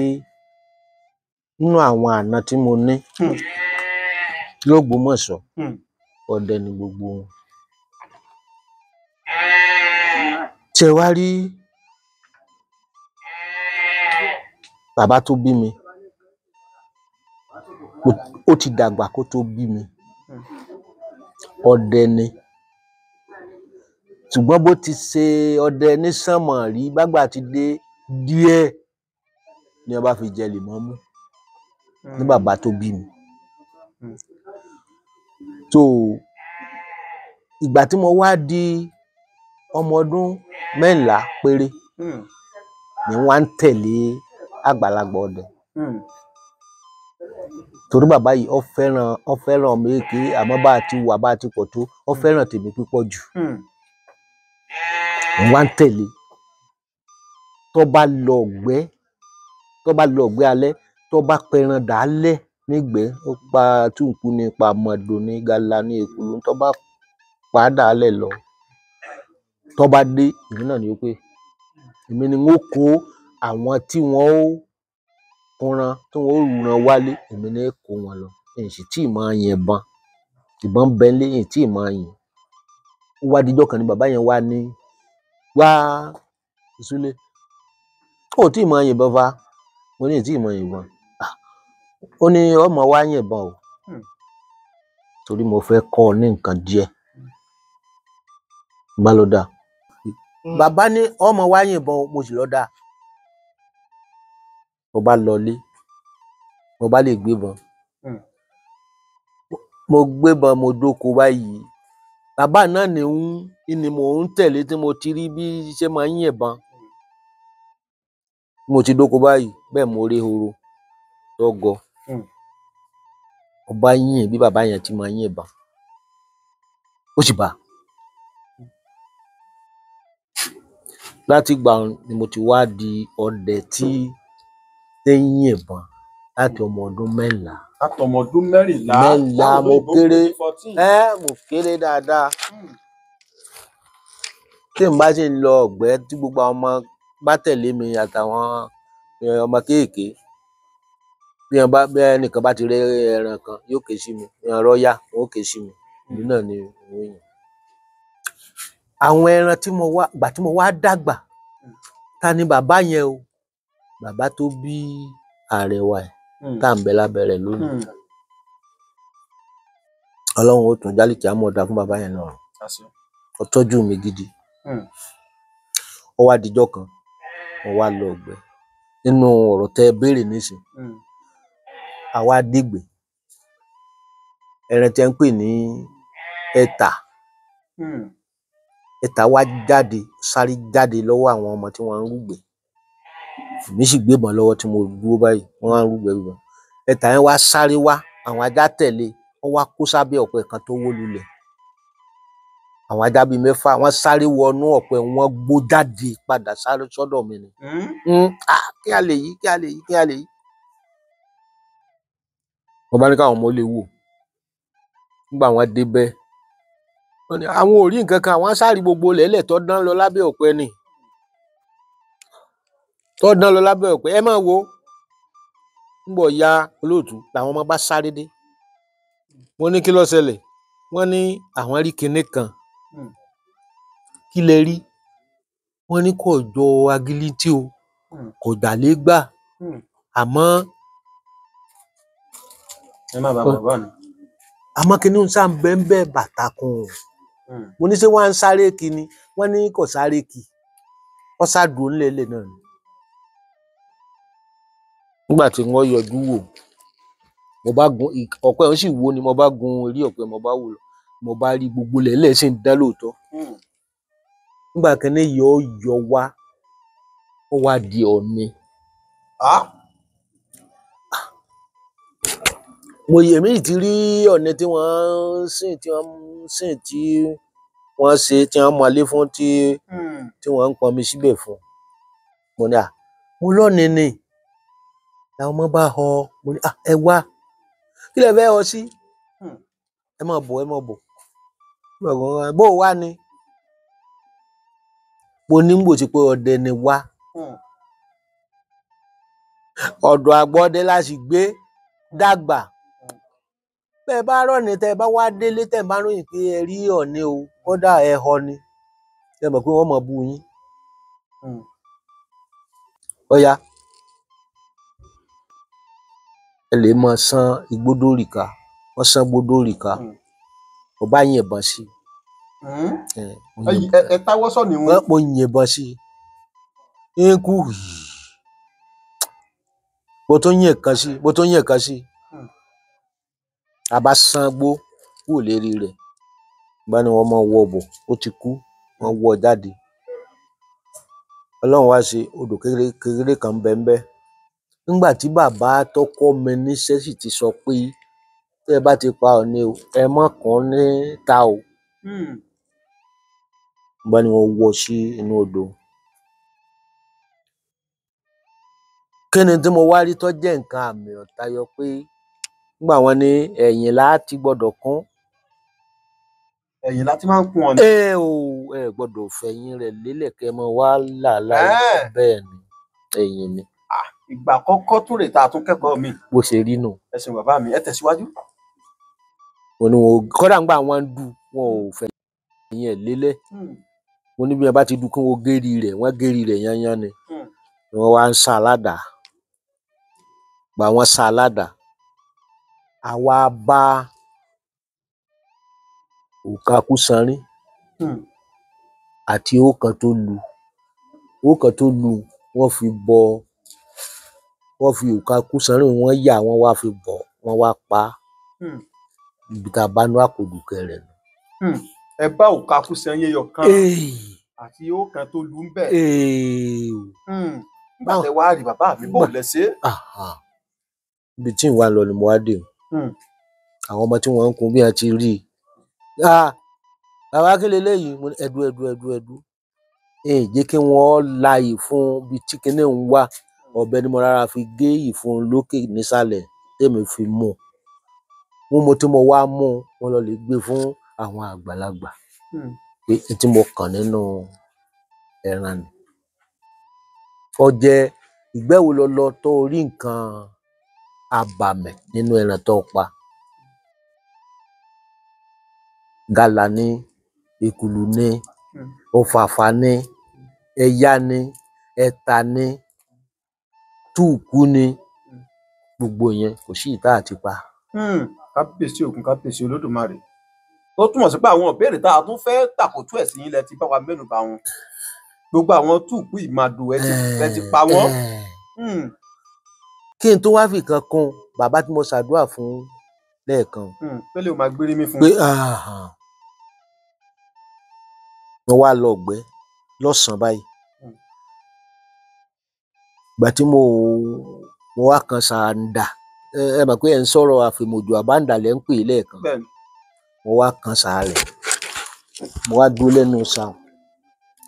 nínú àwọn àna tí mo ní l'Ógbómọ̀ṣọ́ ọdẹ ni gbogbo wọn. ṣé wá rí bàbá tó bí mi ó ti dàgbà kó tó bí mi ọdẹ ni ṣùgbọ́n bó ti ṣe ọdẹ ní sánmọ̀ rí bágbà ti dé díẹ̀ ni wọ́n bá fi jẹ lèmọ́mú ní bàbá tó bí mi. tó ìgbà tí mo wá di ọmọ ọdún 14 péré ni wọ́n ń tẹ̀lé àgbàlagbà ọdẹ torí bàbá yìí ó fẹ́ràn ọmọ èké àmọ́ bá a ti wà bá a ti pọ̀ tó ó fẹ́ràn tèmi púpọ̀ jù wọ́n ń tẹ̀lé tó bá lọ ọ̀gbẹ́ alẹ́ tó bá pẹran dàálẹ̀ nígbẹ́ ó pa túùkù ní pa mọ̀dò ní gala ní èkúlú tó bá pa á dàálẹ̀ lọ tó bá dé èmi náà ni ó pé èmi ni wọ́n kó àwọn tí wọ́n ó kúnran tí wọ́n ó rúran wálé èmi ni kó wọn lọ èyí sì tí ì máa yìnbọn ìbọn bẹ́ńlé èyí tí ì máa yìn ó wá dijọ́ kan ni bàbá yẹn wá ní wá ìsúlé ó tí ì máa yìnbọn fa mo ní tí ì máa yìnbọn ó ní ọmọ wa yìnbọn o torí mo fẹ́ kọ́ ọ ní nǹkan díẹ̀ bá lọ dáa bàbá ní ọmọ wa yìnbọn mo sì lọ dáa mo bá lọlé mo bá lè gbébọn mo gbébọn mo dóko báyìí bàbá náà ni mò ń tẹ̀lé tí mo ti rí bí ṣe máa ń yìnbọn mo ti dóko báyìí bẹ́ẹ̀ mo rí horo tó gọ mo bá yìn bí bàbá yẹn ti máa yìnbọn ó sì bá láti gbà ni mo ti wá di ọdẹ tí ń yìnbọn láti ọmọ ọdún 14. láti ọmọ ọdún 14. 14 mo kéré mo kéré dáadáa tí n bá sì ń lọ ọ̀gbẹ́ tí gbogbo àwọn ọmọ bá tẹ̀lé mi àtàwọn ọmọ kéèké bí ẹnìkan bá ti rí ẹran kan yóò ké sí mi ẹran rọ́yà wọn ó ké sí mi ìlú náà ni òun yàn àwọn ẹran gbà tí mo wá dàgbà ta ni bàbá yẹn o bàbá tó bí Àrẹwà ẹ̀ tá à ń bẹ lábẹ́ rẹ̀ lónìí Ọlọ́run ó tún jálìkì àmọ̀dá fún bàbá yẹn náà ó tọ́jú mi gidi ó wá dijọ́ kan mo wá lọ ọ̀gbẹ́ nínú ọ̀rọ̀ tẹ́ béèrè nísìn àwa dìgbè ẹran tí ń pè ní ẹ̀tà wá sáré jáde lọ́wọ́ àwọn ọmọ tí wọ́n ń rúgbè èmi sì gbébọn lọ́wọ́ tí mo dúró báyìí wọ́n wá ń rúgbè rúgbè ẹ̀tà yẹn wá sáré wá àwọn ajá tẹ̀lé wọ́n wá kó sábẹ́ ọ̀pẹ kan tó wó lulẹ̀ àwọn ajá bíi 6 wọ́n sáré wọnú ọ̀pẹ wọ́n gbó jáde padà sáré sọ́dọ̀ mi ni kí a lè yí wọ́n bá ní káwọn ọmọ lè wò nígbà wọ́n débẹ̀ wọ́n ní àwọn ò rí nǹkan kan àwọn sáré gbogbo lẹ́lẹ̀ tó dán lọ lábẹ́ ọ̀pẹ ni ẹ máa wo nígbà ya olóòtú làwọn ọmọ bá sáré dé wọ́n ní kí ló ṣẹlẹ̀ wọ́n ní àwọn rí kinní kan kí lẹ rí wọ́n ní kò jọ agilítí o kò dàlégbà àmọ́ kinní ń sá ń bẹ́ bàtà kan mo ní ṣé wọ́n á ń sáré kí ni wọ́n ní kò sáré kí wọ́n sá dùn ńlẹ̀ẹ́lẹ̀ náà ni nígbà tí wọ́n yọjú wò mo bá gun ọ̀pẹ ọ̀hún sì wó ni mo bá gun orí ọ̀pẹ mo bá wò lọ mo bá rí gbogbo lẹ́lẹ̀ sì ń dá lóòótọ́ nígbà kan ní yọ wá ó wá di ọ̀ni mo yẹ mí ti rí ọ̀ni tí wọ́n sìn tí wọ́n ṣe tí wọ́n mọlé fún tí wọ́n ń pọnmi síbẹ̀ fún mo ní mo lọ́ni ni làwọn ọmọ bá họ mo ní ẹ wá kí lẹ fẹ́ họ sí ẹ má bọ̀ bó o wá ni mo ní gbò tí pé ọdẹ ni wá ọ̀dọ̀ àgbọ̀dẹ la sì gbé dàgbà bẹ́ẹ̀ bá rọ̀ni tẹ́ ẹ bá wá délé tẹ́ ẹ bá ròyìn pé ẹ rí ọ̀ni o kódà ẹ họ ni ẹ mọ̀ pé wọ́n mọ̀ bú yín ọ̀ya ẹ lè mọ san igbódòrìkà wọ́n san gbódòrìkà mo bá yìnbọn sí ẹ táwọ́ sọ ni wọn. mo yìnbọn sí i ń kú mo tún yìn kan sí a bá san gbó kúrò lérí rẹ̀ bá ní wọ́n máa wọ bọ̀ ó ti kú wọ́n wọ́ jáde. Ọlọ́run wá ṣe odò kékeré kan bẹ́ńbẹ́. Nígbà tí bàbá tó kọ́ mi níṣẹ́ sì ti sọ pé tẹ́ ẹ bá ti pa Ọọ̀ni o, ẹ má kàn án níta o. Bá ní wọ́n wọ́ sí inú odò. Kí ni tí mo wá rí tó jẹ́ nǹkan àmì ọ̀tayọ pé nígbà wọ́n ní ẹ̀yìn la ti gbọ́dọ̀ kún. Ẹ̀yìn la ti máa ń kún Ọọ̀ni. Ẹ gbọ́dọ̀ fẹ̀yìn rẹ̀ lélẹ̀ kẹ́ ẹ mọ wá làálà bẹ́ẹ̀ ni ẹ̀yìn ni. Ìgbà àkọ́kọ́ tó rè tá a tún kẹ́kọ̀ọ́ mi. Bó ṣe rí nù. Ẹ ṣeun bàbá mi, ẹ tẹ̀síwájú. Mo ní wọn kódà ńgbà wọn ń du wọn ò fẹ̀yìn ẹ̀ lélẹ̀. Mo ní bí wọn bá ti du kí wọn gérí rẹ̀, wọ́n gérí rẹ̀ yányán ni. Wọ́n wá ń sá aládàá. Gbà wọ́n sá aládàá. Àwa bá òkà Kúsanrí àti ọ̀kan tó lu. Ọ̀kan tó lu wọ́n fi bọ wọ́n fi òkà Kúsanrí wọ́n yà wọ́n wá fi bọ̀ wọ́n wá pa á. Ibi tá a bá nú àpòdùkẹ́ rẹ̀ nù. Ẹ bá òkà Kúsanrí ẹyọ kan àti ọ̀kan tó lu ń bẹ̀. Nígbà tẹ́ wá rí bàbá mi bò lẹ ṣe. Ibi tí ń wá lọ ni mo wá dé o. Àwọn ọmọ tí wọ́n ń kun bí wọ́n ti rí i. Bàbá kí leléyìí? Mo ní ẹ̀dú. Jẹ́ kí wọ́n la ìfun bí tí kinní ń wá. Ọ̀bẹ ni mo rárá fi gé ìfun lókè nísàlẹ̀ tèmi fi mú. Mímú tí mo wá mú wọn lọ lè gbé fún àwọn àgbàlagbà. Pé tí mo kàn nínú ẹran ni. Ó jẹ́ ìgbẹ́ wo lọ lọ tó rí nǹkan abàmì nínú ẹran tó pa. Gàlà ni, èkùlù ni, ọ̀fàfà ni, ẹ̀yà ni, ẹ̀tà ni, túùkú ni, gbogbo yẹn kò sí ìta àti pa. Kábíyèsí Ògún, kábíyèsí Olódùmarè. Tó túmọ̀ sí pé àwọn ìbéèrè tá a tún fẹ́ tàkòtú ẹ̀ sí yín lẹ ti bá wa mẹ́nu bà wọn. Gbogbo àwọn túùkú ìmàdò ẹ ti pa wọ́n. Kí n tó wá fi kan kún bàbá tí mo ṣàdúrà fún lẹ́ẹ̀kan. Pélé o máa gbérí mi fún. Pé wọ́n wá lọ ọ̀gbẹ́ lọ́sàn-án báyìí. Ìgbà tí mo wá kan sàǹdà, ẹ mọ̀ pé ẹ̀ ń sọ̀rọ̀ àfèmọ̀jò àbáǹdà lẹ́ ń pè é lẹ́ẹ̀kan. Mo wá kan sàárẹ̀. Mo wá dúró lẹ́nu sàún.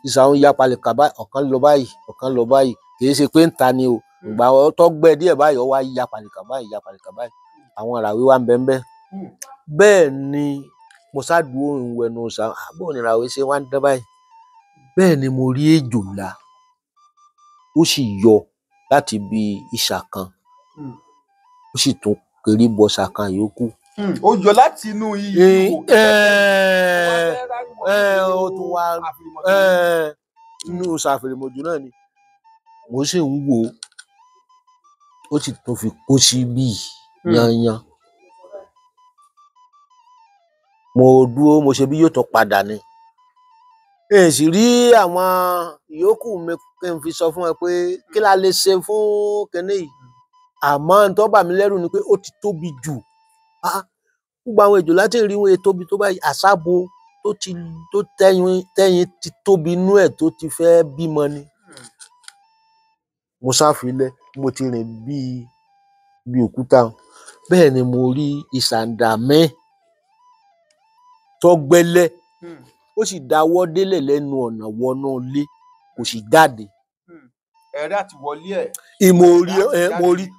Ìsàún ya palẹ̀kà báyìí, ọ̀kan lọ báyìí, ọ̀kan lọ báyìí. Kì í ṣe pé ń ta ni o. Ìgbà tó gbẹ díẹ̀ báyìí, ó wá ya palẹ̀kà báyìí. Àwọn ìràwé wá ń bẹ ńbẹ̀. Bẹ́ẹ̀ ni mo ṣáàdúró ìwẹ̀nu sàún. Bó ni ìràwé ṣe wá ń dán báyìí. Bẹ́ẹ̀ ni mo rí ejò ńlá. Ó sì yọ láti ibi ìsà kan. Ó sì tún kérí bọ ìsà kan yòókù. Ó yọ láti inú ihò. Ó tún wá inú ṣàfèrèmọ̀jò náà ni. Mo sì ń wò ó. Ó sì tún fi kó sí bí yányán. Mo dúró, mo ṣe bí yóò tún padà ni. Sì rí àwọn ìyókù mi kí n fi sọ fún ẹ pé kí la lè ṣe fún kinní yìí. Àmọ́ n tó bà mí lẹ́rù ni pé ó ti tóbi jù. Gbogbo àwọn ejò láti rí wọn tóbi tó báyìí. Àṣàbò tó tẹ́yìn ti tóbi inú ẹ̀ tó ti fẹ́ bímọ ni. Mo sáfilẹ̀, mo ti rìn bí òkúta. Bẹ́ẹ̀ ni mo rí ìsàǹdà mẹ́ tó gbẹ́lẹ́. Ó sì dáwọ́ délẹ̀ lẹ́nu ọ̀nà wọnú ilé, kò sì jáde. Ẹ̀rẹ́ àti wọlé ẹ̀.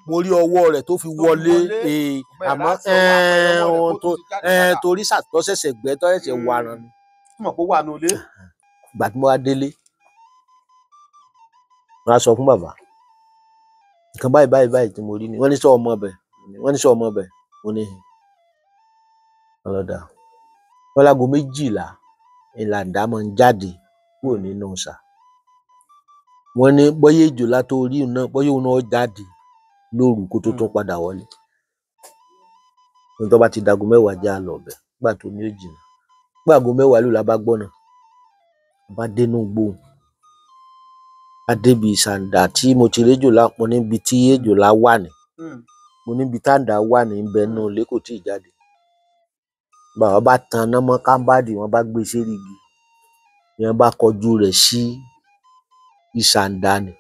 Mo rí ọwọ́ rẹ̀ tó fi wọlé. Àmọ́ torí tó ṣẹ̀ṣẹ̀ gbẹ́ tó ṣẹ̀ṣẹ̀ wàràn ni. Mọ̀ pé ó wà ní ilé. Ìgbà tí mo wá délé, mo wá sọ fún bàbá. Nǹkan báyìí tí mo rí ni. Wọ́n ní sọ ọmọ bẹ̀. Mo ní ọlọ́dà. Wọ́n lágo 12 ìlàǹdà máa ń jáde kúrò nínú ìsà. Wọ́n ní bóyá èjòlá tó rí náà bóyá òun náà jáde lóru kó tó tún padà wọlé. Ohun tó bá ti dago 10 já lọ bẹ̀. Nígbà tó ní ó jìnnà. Nígbà ago 10 lù la bá gbọ́nà. Bá dénú gbóhùn. A débi ìsàǹdà tí mo ti rí èjòlá. Mo níbi tí èjòlá wà ní. Mo níbi táǹdà wà ní ibẹ̀ nínú ilé kò tíì jáde. Bàbá bá tan iná mọ́ kámbàdì, wọ́n bá gbé sérí igi. ìyẹn bá kọjú rẹ̀ sí ìsàǹdà ni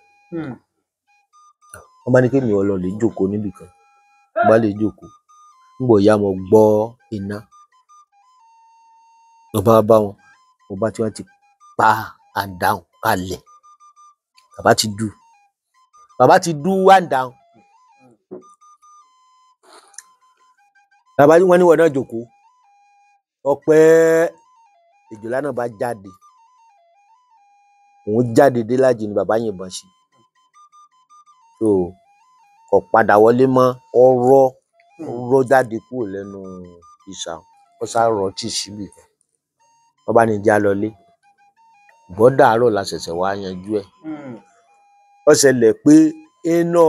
wọ́n bá ní kémi ó lọ lè jókòó níbì kan mo bá lè jókòó nígbà ìyá mo gbọ́ iná mo bá bá wọn mo bá tí wọ́n ti pa àǹdáhùn kalẹ̀ bàbá ti dú àǹdáhùn bàbá wọn ní wọn náà jókòó ọpẹ́ èjòlá náà bá jáde òun jáde dé lájì ni bàbá yìnbọn sí so kò padà wọlé mọ́ ọ̀rọ̀ jáde kúrò lẹ́nu ìsà ó sá rọ tí síbì kan wọ́n bá ní já lọlé bọ́dà àárọ̀ la ṣẹ̀ṣẹ̀ wá yanjú ẹ̀ ó ṣẹlẹ̀ pé iná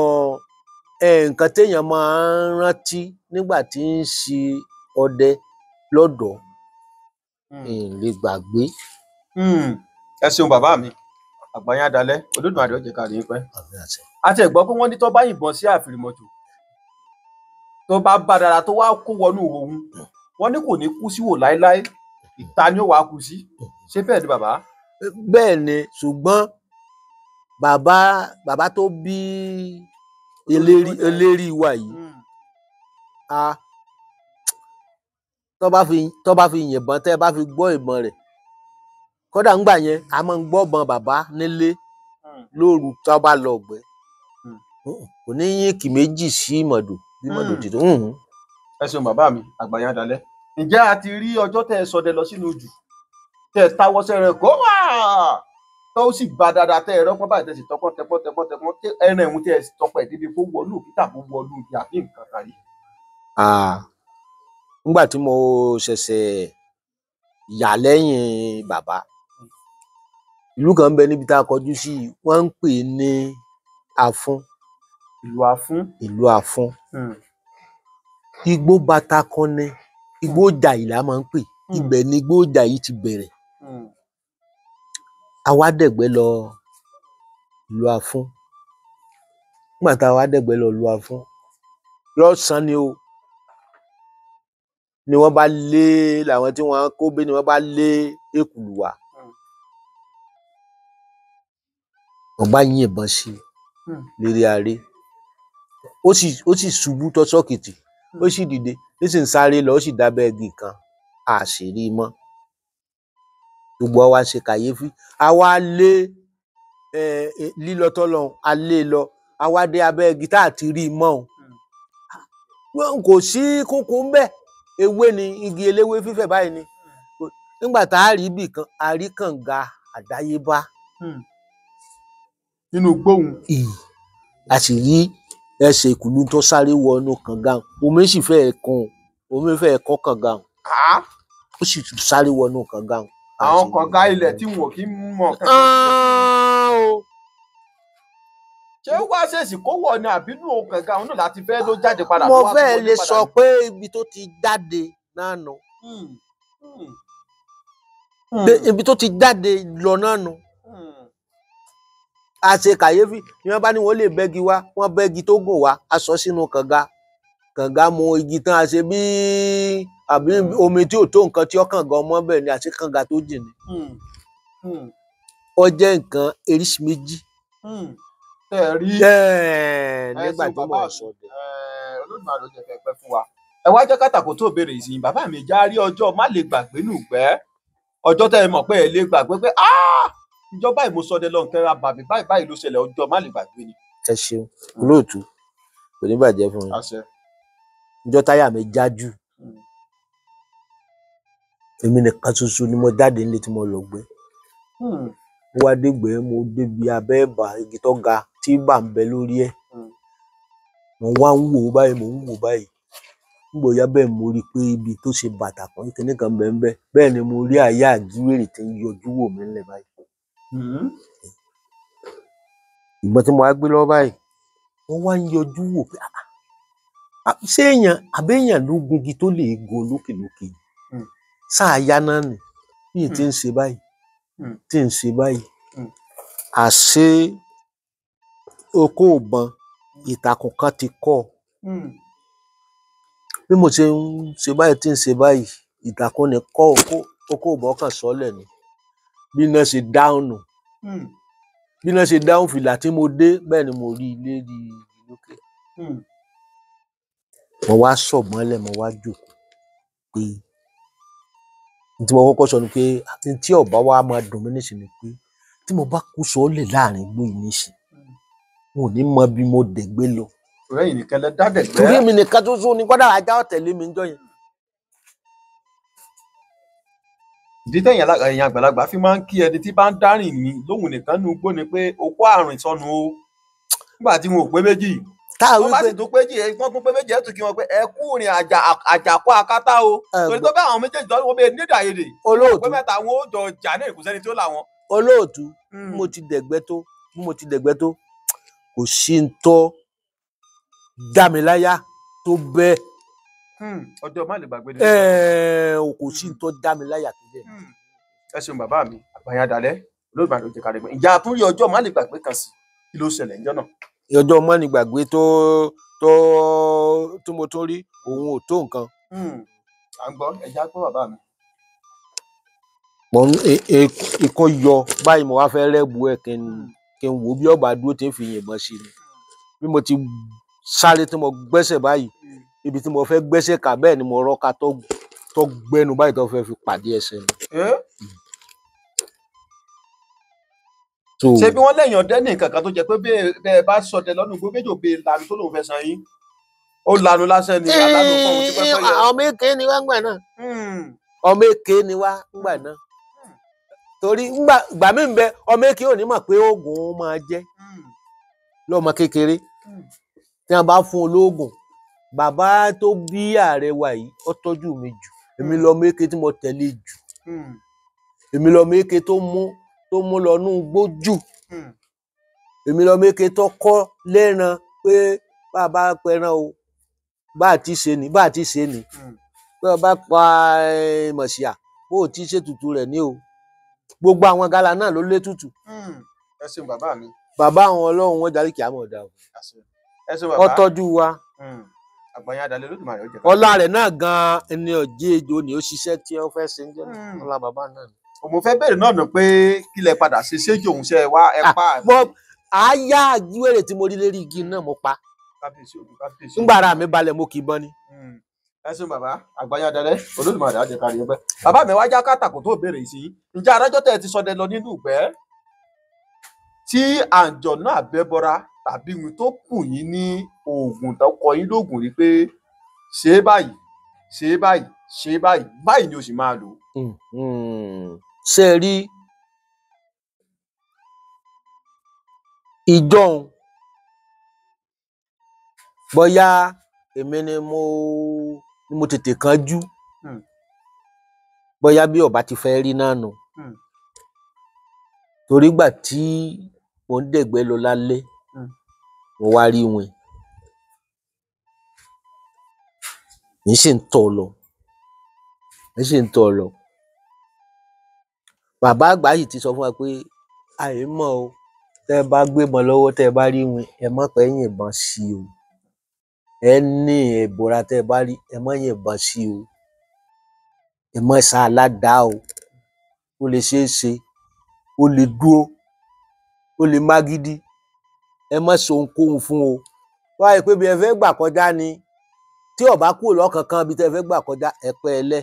nǹkan téèyàn máa ń rántí nígbà tí ń ṣe ọdẹ lọ́dọ̀ lè gbàgbé. Ẹ ṣeun bàbá mi àgbáyé adalẹ Olódùmarè ó jẹ́ ká rí pẹ́. Àti ẹ gbọ́ pé wọ́n ní tó bá yìnbọn sí àfìrìmọ̀jò tó bá bá dára tó wá kó wọnú òun wọ́n ní kò ní kú sí wò láéláé ìta ni ó wàá kú sí ṣé bẹ́ẹ̀ ni bàbá. Bẹ́ẹ̀ ni ṣùgbọ́n bàbá tó bí eléri wa yìí tó bá fi yìnbọn tẹ́ bá fi gbọ́ ìbọn rẹ̀ kódà ńgbà yẹn a máa ń gbọ́ ìbọn bàbá nílé lóru tó bá lọ ọ̀gbẹ́ kò ní yínkì méjì sí ìmọ̀dò bí ìmọ̀dò ti tó. Ẹ ṣeun bàbá mi àgbáyé adalẹ ǹjẹ́ a ti rí ọjọ́ tẹ́ ẹ sọdẹ lọ sínú ojù tẹ́ ẹ táwọ́ sẹ́rẹ̀ kó wà tó sì bá dáadáa tẹ́ ẹ rọ́pọ́n báyìí tẹ́ sì tọpọ́n ẹran ẹ̀hún tẹ́ ẹ tọpọ̀ ẹ̀ débi kó wọlú òkúta kó wọlú ìdí àbí nǹkan kan rí. Nígbà tí mo ṣẹ̀ṣẹ̀ yà lẹ́yìn bàbá ìlú kan ń bẹ níbi tá a kọjú sí wọ́n ń pè ní Afún. Ìlú Afún igbó Batakọnẹ igbó Jàyì la máa ń pè ibẹ̀ ni igbó Jàyì ti bẹ̀rẹ̀ àwa dẹ̀gbẹ́ lọ ìlú Afún nígbà tá a wá dẹ̀gbẹ́ lọ ìlú Afún lọ́sàn-án ni wọ́n bá lé làwọn tí wọ́n kó bí ni wọ́n bá lé èkùlù wá wọ́n bá yìnbọn sí lérí aré ó sì ṣubú tó sọ́kìtì ó sì dìde ó sì ń sáré lọ ó sì dábẹ́ igi kan àṣírí mọ́ gbogbo wa ṣe kàyéfì àwa lé lílọ tọ́lọ́hún a lé lọ àwa dé abẹ́ igi tá a ti rí i mọ́ òun kò sí kókó ń bẹ̀ ewé ni igi eléwé fífẹ̀ báyìí ni nígbà tá a rí ibì kan a rí kànga àdáyébá nínú gbóhùn a sì rí ẹsẹ̀ ìkùlù tó sáré wọnú kànga omi sì fẹ́ẹ̀ kọ́ kànga ó sì sáré wọnú kànga. Àwọn kànga ilẹ̀ tí wọn kì í mọ̀ kẹ́kẹ́. Ṣé wá ṣèṣì kó wọ̀ ni àbínú kànga òun náà láti fẹ́ ló jáde padà. Mo fẹ́ lè sọ pé ibi tó ti jáde náà nù. Ibi tó ti jáde lọ náà nù. A ṣe kàyéfì ni wọ́n bá ní wọ́n lè bẹ́gi wá wọ́n bẹ́gi tó gùn wá a sọ sínú kànga mu igi tán a ṣe bí àbí omi tí ò tó nǹkan tí ó kànga ọmọ bẹ́ẹ̀ ni àti kànga tó jìn ni. Ó jẹ́ nǹkan eríṣi méjì. Nígbà tí mo sọ dé. Olódùmarè ló jẹ́ kẹ́ pẹ́ fún wa. Ẹ wá jẹ́ kátàkó tó béèrè ìsìn bàbá mi já rí ọjọ́ má lè gbàgbé nù pẹ́ ọjọ́ tẹ́ ẹ mọ̀ pé ẹ lè gbàgbé pé ìjọba ìmúsọdẹ lọ nǹkan ra bàbí báyìí ló ṣẹlẹ̀ ọjọ́ má lè gbàgbé ni. Ẹ ṣeun olóòtú kò ní bàjẹ́ fún mi ọjọ́ táyà mi já jù èmi nìkan ṣoṣo ni mo jáde nílé tí mo lọ gbé mo wá dégbé mo débi abẹ́ ẹ̀bà igi tó ga tí bà ń bẹ lórí ẹ̀ mo wá ń wò báyìí nígbà yá bẹ́ẹ̀ mo rí i pé ibi tó ṣe bàtà kan kíní kan bẹ́ẹ̀ ni mo rí àyà àjíwèrè tí ń yọjú wò mí nílẹ̀ báyìí. Ìgbọ́n tí mo wá gbé lọ́wọ́ báyìí wọ́n wá ń yọjú wò pé ṣé èèyàn ló gungi tó lè go lókèlókè sáà yá náà nì yìí tí ń ṣe báyìí àṣé okó ìbọn ìtàkùn kan ti kọ́ bí mo ṣe ń ṣe báyìí tí ń ṣe báyìí ìtàkùn ni kọ́ okó ìbọn kan sọ́lẹ̀ ni bí iná ṣe dáhùn nù bí iná ṣe dáhùn fìlà tí mo dé bẹ́ẹ̀ ni mo rí ilé rí lókè. Mo wá sọ̀mọ́lẹ̀ mo wá jókòó pé tí mo kọ́kọ́ sọ ni pé tí ọba wa máa dùn mí nísìn ni pé tí mo bá kú sọ́ọ́lẹ̀ láàrin igbó yìí nísìn mo ò ní mọ bí mo dẹ̀gbẹ́ lọ. Lẹ́yìn nìkan lẹ dá dẹ̀gbẹ́. Torí mi nìkan tó sún ni kọ́dà ajá ọ̀tẹ̀lé mi ń jọ yẹn. Ìdí tẹ̀yìn ẹ̀yin àgbàlagbà fi máa ń kí ẹni tí bá ń dárìn ní lóhùn nìkan nu igbó ni pé o kó àrùn ìsọnù o nígbà tí wọn ò pé méjì wọ́n bá sì tún pé jì wọ́n tún pé méjì ẹ̀ tún kí wọn pé ẹ kú rìn àjàkú akátá o torí tó bá àwọn méjèèjì tó wọ́n bẹ nídà èdè pé mẹ́ta wọn ó jọ jà ní ìkùsẹ́ni tí ó là wọn. Olóòtú bí mo ti dẹ̀gbẹ́ tó kò sí ń tọ́ dá mi láyà tó bẹ́ẹ̀. Ọjọ́ má lè gbàgbé ni. Kò sí ń tọ́ dá mi láyà tó bẹ́ẹ̀. Ẹ ṣeun bàbá mi Àgbàyandalẹ̀ Olódùmarè ló jẹ́ ká rí gbọ́n. Ìjà àtúnyẹ ọjọ́ má lè gbàgbé kan sí kí ló ṣẹlẹ̀ níjọ́ náà. Ọjọ́ má lè gbàgbé tó mo tó rí òun ò tó nǹkan. À ń gbọ́ ẹja pé bàbá mi. Ikọ́ yọ báyìí mo wá fẹ́ rẹ́bù ẹ̀ kí n wò bí ọba dúró tí ń fi yìnbọn sí ni bí mo ti sáré tí mo gbẹ́sẹ̀ báyìí ibi tí mo fẹ́ gbẹ́sẹ̀ kà bẹ́ẹ̀ ni mo rọ́ka tó gbẹ́nu báyìí tó fẹ́ fi pàdé ẹsẹ̀ mi. Ṣé bí wọ́n lẹ́yìn ọdẹ ní nǹkan kan tó jẹ́ pé bẹ́ẹ̀ bá sọdẹ lọ́nà gbogbo méjì òbí lanu tó lòun fẹ́ san yín ó lanu lásán ni alánú fún òun tí pẹ́pẹ́ yẹ. Ọmọ èké ni wá ńgbà náà ọmọ èké ni wá ńgbà náà torí gbà mí ń bẹ ọmọ èké ò ní mọ̀ pé oògùn máa jẹ́ lọ́mọ kékeré tí wọ́n bá fún olóògùn bàbá tó bí ààrẹ wa yìí ó tọ́jú mi jù èmi lọ́mọ èké tí mo tẹ̀lé jù èmi lọ́mọ èké tó mú lọ nú igbó jù èmi lọ́mọ èké tó kọ́ lẹ́ran pé bàbá pẹran o bá àti ṣe ni pé ọba pa mọ̀ṣíà bó ò tí ṣe tutù rẹ̀ ní o gbogbo àwọn gala náà ló lé tutù. Ẹ ṣeun bàbá mi. Bàbá àwọn ọlọ́run wọn darí kí á mọ̀ dá o. Ẹ ṣeun bàbá. Ó tọ́jú wa. Àgbàyandalẹ̀ Olódùmarè ó jẹ́ ká. Ọlá rẹ̀ náà gan-an ni ọ̀jẹ̀ èjò ni ó ṣiṣẹ́ tí ó fẹ́ ṣe ń jẹ́ ọlá bàbá náà. Mo fẹ́ bẹ̀rẹ̀ náà nà pé kí lẹ padà ṣe ṣéjì òun ṣe wá ẹ pa. Àyà àjíwèrè tí mo rí lérí igi náà mo pa. Kábíyèsí kábíyèsí. Nígbà ara mi balẹ̀ mo kì í bọ́ ni. Ẹ ṣeun bàbá Àgbàyandalẹ̀ Olódùmarè á jẹ́ ká rí ẹgbẹ́. Bàbá mi wá já kátàkùn tó béèrè sí i. Ǹjẹ́ adájọ́ tẹ̀ ti ṣọdẹ lọ nínú ìgbẹ́ tí àǹjọ̀nú àbẹ́bọra tàbí ohun tó kù yín ní oògùn tó kọ yín lóògùn rí pé ṣe é báyìí ṣe é báyìí ṣe é báyìí báyìí ni o sì máa lò. Ṣé ẹ rí ìjọun bóyá èmi ni mo tètè kánjú bóyá bí ọba ti fẹ́ rí náà nù torí gbà tí mo ń dẹ̀gbẹ́ lọ lálẹ́ mo wá rí wọn mi sì ń tọ̀ lọ bàbá àgbà yìí ti sọ fún wa pé àìmọ̀ o tẹ́ ẹ bá gbébọn lọ́wọ́ tẹ́ ẹ bá rí wọn ẹ má pẹ́ yìnbọn sí o ẹ ní ìbora tẹ́ ẹ bá rí ẹ má yìnbọn sí o ẹ má sá aládàá o ó lè ṣeé ṣe ó lè dúró ó lè má gidi ẹ má ṣe ohunkóhun fún o wáyé pé bí ẹ fẹ́ gbà kọjá ni tí ọba kúrò lọ́kànkan bí tẹ́ ẹ fẹ́ gbà kọjá ẹ pẹ́ ẹ lẹ́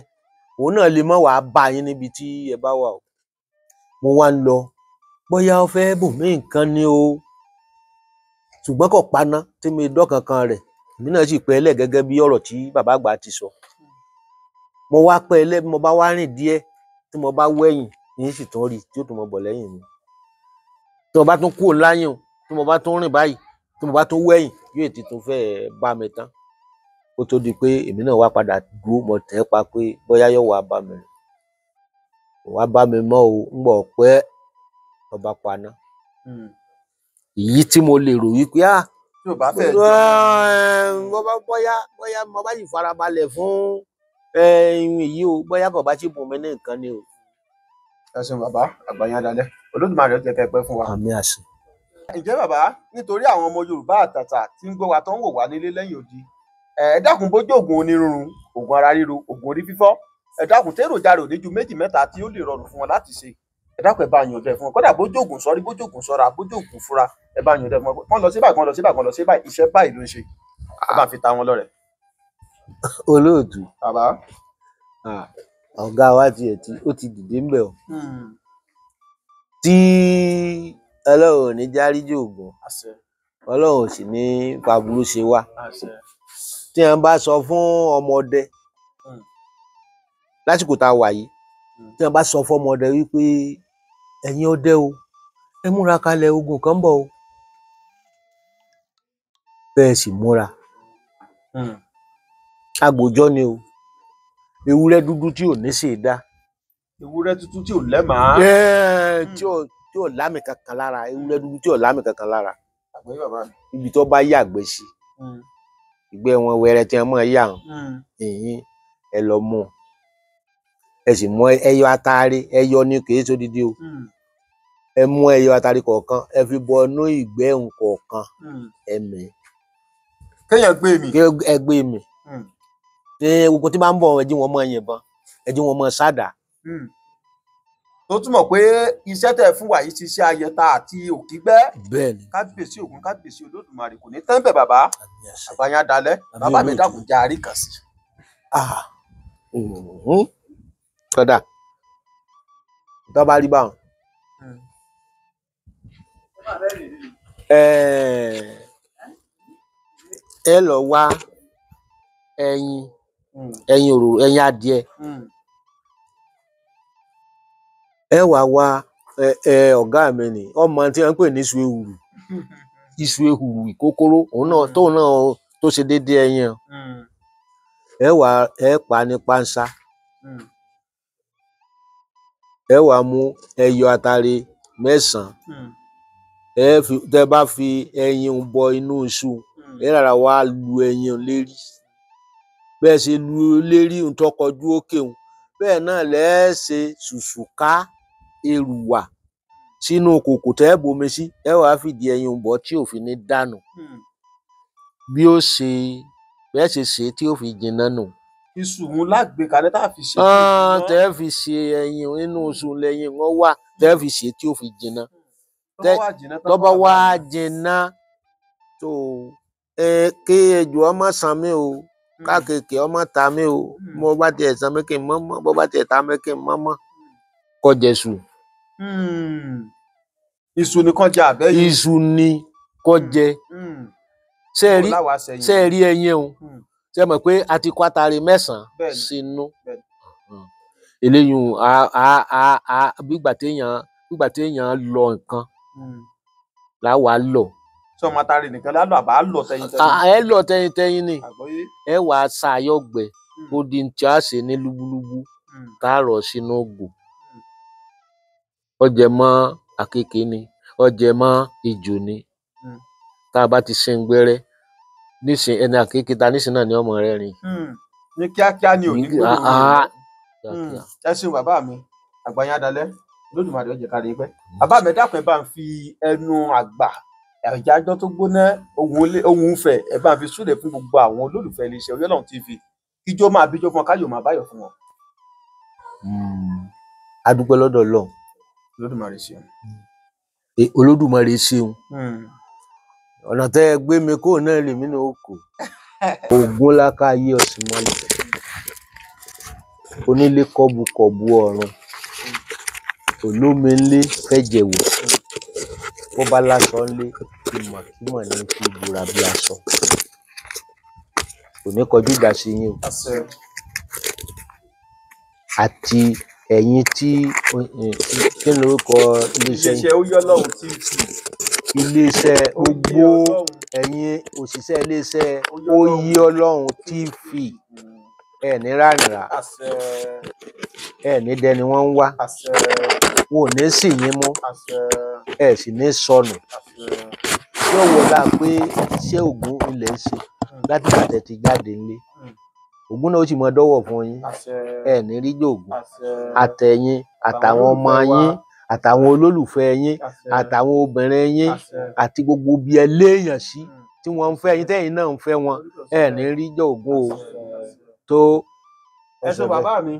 òun náà lè má wàá bá yín níbi tí ẹ bá wà o mo wá ń lọ bóyá ó fẹ́ bùn mí nǹkan ni o ṣùgbọ́n kò paná tí mi dọ́kankan rẹ̀ èmi náà sì pẹ́ ẹ lẹ́ gẹ́gẹ́ bí ọ̀rọ̀ tí bàbá àgbà ti sọ mo wá pẹ́ ẹ lẹ́ bí mo bá wá rìn díẹ̀ tí mo bá wẹ̀yìn yín sì tún rí tí ó tún mọ bọ̀ lẹ́yìn mi tí mo bá tún kúrò láyìn o tí mo bá tún rìn báyìí tí mo bá tún wẹ̀yìn yóò ti tún fẹ́ bá mi tán kó tó di pé èmi náà wá padà dúró mo tẹ́ pa pé bóyá yóò wá bá mi rìn kò wá bá mi mọ́ o ń bọ̀ pẹ́ ọba paná èyí tí mo lè rò wípé tí ò bá fẹ́ bóyá mo bá sì farabalẹ̀ fún èyí o bóyá kò bá sì bùn mí ní nǹkan ni o. Ẹ ṣeun bàbá Àgbàyandalẹ̀ Olódùmarè ó jẹ́ kẹ́ pẹ́ fún wa. Àmín àṣẹ. Ǹjẹ́ bàbá nítorí àwọn ọmọ Yorùbá àtàtà tí ń gbọ́ wa tó ń wò wá nílé lẹ́yìn odi ẹ dákun bójú oògùn onírúurú oògùn ara ríro oògùn orí fífọ́ ẹ dákun tèròjà rẹ̀ ò ní ju méjì mẹ́ta tí ó lè rọrùn fún wọn láti ṣe dákun ẹ bá yàn ọdẹ fún wọn kódà bójú ògùn sọrí bójú ògùn sọra bójú ògùn fura ẹ bá yàn ọdẹ fún wọn kán lọ sí báyìí kán lọ sí báyìí kán lọ sí báyìí iṣẹ́ báyìí ló ń ṣe ẹ bá fi ta wọn lọ́rẹ. olóòtú bàbá. ọ̀gá wa ó ti dìde ń bẹ̀ ọ́ tí ọlọ́run ò ní járíjì ògùn ọlọ́run ò sì ní faburú ṣe wá tí wọ́n bá sọ fún ọmọdé lásìkò tá a wà yìí tí wọ́n bá sọ fún ọmọdé wípé ẹ̀yin ọdẹ o ẹ múra kalẹ̀ ogun kan bọ̀ o bẹ́ẹ̀ sì múra agbòjọ́ ni o ewúrẹ́ dúdú tí ò ní ṣe dá ewúrẹ́ dúdú tí ò lẹ́màá tí ò lámì kankan lára ewúrẹ́ dúdú tí ò lámì kankan lára ibi tó bá yàgbẹ́ sí ìgbẹ́ wọn wẹrẹ tí wọ́n mọ̀ yà hàn ẹ lọ mú ẹ sì mú ẹyọ atare ẹyọ ni kì í sódìdí o ẹ mú ẹyọ atare kọ̀ọ̀kan ẹ fi bọ inú ìgbẹ́ kọ̀ọ̀kan ẹ mẹ́ kéèyàn gbé mi ẹ gbé mi ní gbogbo tí bá ń bọ̀ ẹ jí wọn mọ yìnbọn ẹ jí wọn mọ sádà. tó túmọ̀ pé iṣẹ́ tẹ̀ fún wa yìí ti ṣe ayẹta àti òkígbẹ́ bẹ́ẹ̀ni kábíyèsí Ògún kábíyèsí Olódùmarè kò ní tán bẹ̀ bàbá àgbàyàn adalẹ̀ bàbá mi dàkún já àrí kan sí. kódà tó bá rí báwọn ẹ lọ wá ẹyin adìẹ ẹ wá ọ̀gá mi ni ọmọ tí wọ́n ń pè ní iṣu ehuru ìkókóró òun náà tó ṣe déédéé ẹyin ẹ pa ní pánsá ẹ wá mú ẹyọ atare 9 tẹ bá fi ẹyin bọ inú iṣu ẹ rárá wá lu ẹyin lérí bẹ́ẹ̀ ṣe lu lérí tó kọjú òkè òun bẹ́ẹ̀ náà lẹẹṣẹ ṣùṣùká èrùwà sínú kòkò tẹ bomi sí ẹ wàá fìdí ẹyin bọ tí ò fi ní dànù bí ó ṣe bẹ́ẹ̀ ṣe tí ó fi jinná nù. iṣu òun lágbè kalẹ̀ tá a fi ṣe. tẹ fi ṣe ẹyin nínú iṣu lẹ́yìn wọn wà tẹ fi ṣe tí ó fi jinná tó bá wá jinná tó kí ejò ọmọ san mí o kákèké ọmọ ta mí o mo bá tiẹ̀ san mí kí n mọ́mọ́ bó bá tiẹ̀ ta mí kí n mọ́mọ́ kọjẹsù. iṣu ni kọjá àbẹ́yìn. iṣu ni kọjẹ ṣe rí ẹyin o ṣe mọ̀ pé a ti kó atare 9 sínú eléyìí bígbà téèyàn lọ nǹkan láwa lọ. sọ ma tari nìkan lálọ àbá lọ tẹyintẹyin. ẹ lọ tẹyintẹyin ni ẹ wà á ṣàyọgbẹ ó di tí a ṣe ní lúbúlúbú tá a rọ sínú ògbò ọjẹ mọ àkekè ni ọjẹ mọ ejò ni tá a bá ti ṣe ń gbẹrẹ nísìn ẹni àkekè ta nísìn náà ni ọmọ rẹ rìn. ní kíákíá ni ò ní gbọ́dọ̀ ẹ ṣeun bàbá mi àgbàyàn adalẹ Olódùmarè ó jẹ́ ká rí pẹ́. bàbá mi dákun ẹ bá ń fi ẹnu àgbà ẹ̀jájọ́ tó gbóná ohun fẹ̀ ẹ bá ń fi súlẹ̀ fún gbogbo àwọn olólùfẹ́ iléeṣẹ́ Oyè-Ọlọ́run TV kíjó máa bíjó fún ọ káyọ̀ máa báyọ̀ fún wọn. a dúpẹ́ lọ́dọ̀ Ọlọ́run. Olódùmarè ṣeun. Olódùmarè ṣeun. ọ̀nà tẹ́ ẹ gbé mi kó náà lèmi náà kò Ògún láká yé ọ̀sìn mọ́lẹ̀ onílé kọ́bukọ̀bu ọ̀run olómìnlé fẹ́jẹ̀ wò bó bá láṣọ ńlé ìmọ̀kímọ̀ ní kí ìbúra bí aṣọ kò ní kọjú ìjà sí yín o àti ẹ̀yin tí kí ni orúkọ iléeṣẹ́ Oyè-Ọlọ́run TV iléeṣẹ́ ogbó ẹ̀yin òṣìṣẹ́ iléeṣẹ́ Oyè-Ọlọ́run TV ẹ ní rárá ẹ ní dẹni wọ́n ń wá wọn ò ní sì yín mú ẹ sì ní sọnù yóò wọlá pé iṣẹ́ Ògún ilẹ̀ ń ṣe láti bàtẹ ti jáde nílé Ògún náà ó sì mọ dọ́wọ́ fún yín ẹ ní ríjò Ògún àtẹ̀yìn àtàwọn ọmọ yín àtàwọn olólùfẹ́ yín àtàwọn obìnrin yín àti gbogbo bí ẹ léèyàn sí tí wọ́n ń fẹ́ yín tẹ́yìn náà ń fẹ́ wọn ẹ ní ríjò Ògún o tó. ẹ ṣe bàbá mi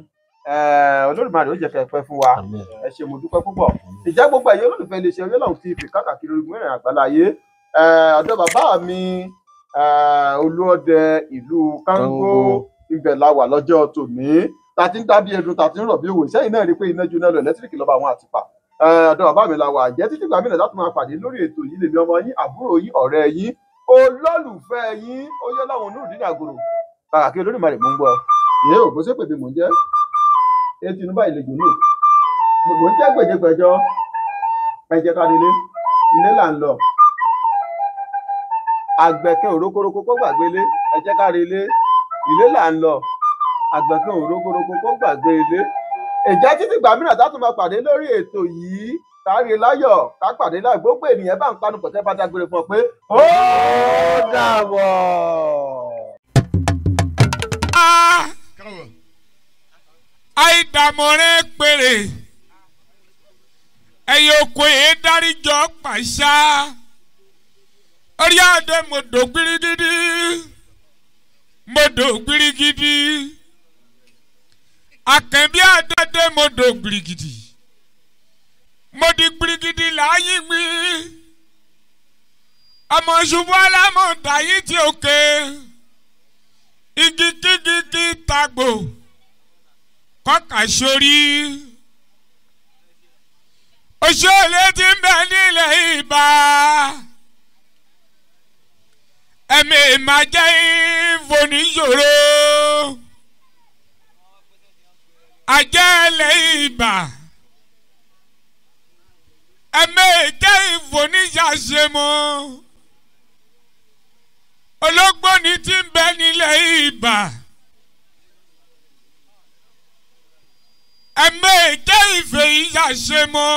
Olódùmarè ó jẹ́ kẹ́ pẹ́ fún wa ẹ ṣé mo dúpẹ́ púpọ̀ ìjẹ́ gbogbo ẹ̀yin olólùfẹ́ iléeṣẹ́ Oyèlọ́run TV káàkiri orígun mẹ́rin àgbáláyé ọ̀dọ̀ bàbá mi Olúọdẹ ìlú Kángó ibẹ̀ la wà lọ́jọ́ tòní ta ti ń dábí ẹdun ta ti ń rọ̀ bí òwe sẹ́yìn náà rí pé iná jóná lọ ẹlẹ́tíríkì lọ́ba àwọn àtìpà ọ̀dọ̀ bàbá mi la wà jẹ́ títí gbà mílẹ̀ láti máa pàdé lórí ètò yìí lèmi ọmọ yín àbúrò yín ọ̀rẹ́ yín olólùfẹ́ yín Oyèlọ́run Nurudeen Àgòrò kàkàkí Olódùmarè mò ń gbọ́ yé ò bó ṣe pèbí mò ń jẹ́ Tinubu ìlejò náà mò ń jẹ́ gbèjégbèjọ ẹ̀jẹ̀ kadìlé ilé là ń lọ àgbẹ̀kẹ́ òrókórókó kó gbàgbélé ẹ̀jẹ̀ kadìlé ilé là ń lọ àgbẹ̀kẹ́ òrókórókó kó gbàgbé ilé ìjẹ́ títí gbà mìíràn tá tún máa pàdé lórí ètò yìí kárí láyọ̀ ká pàdé láì gbogbo ènìyàn bá ń panu pọ̀ tẹ́ bá dágbére fún ọ pé ó dàbọ̀. àìdàmọ̀rẹ́ péré ẹ̀yẹ oko yìí dáríjọ́ pàṣá orí adé mọ̀dò gbirigidi akẹ́bí adé mọ̀dò gbirigidi mọ̀dì gbirigidi láyé gbé ọmọ ṣubú alámọ̀dá yìí tí òkè igi kíkí tagbo kọ́kà sórí òṣèlú tí ń bẹ nílẹ̀ Ìbà ẹ̀mí máa jẹ́ ìfòníṣòro àjẹ́lẹ̀ Ìbà ẹ̀mí jẹ́ ìfòníṣàṣemọ́ ológbòní tí ń bẹ nílẹ̀ Ìbà. Ẹ̀mẹ́ jẹ́ ìfẹ́ ìyá ṣe mọ́.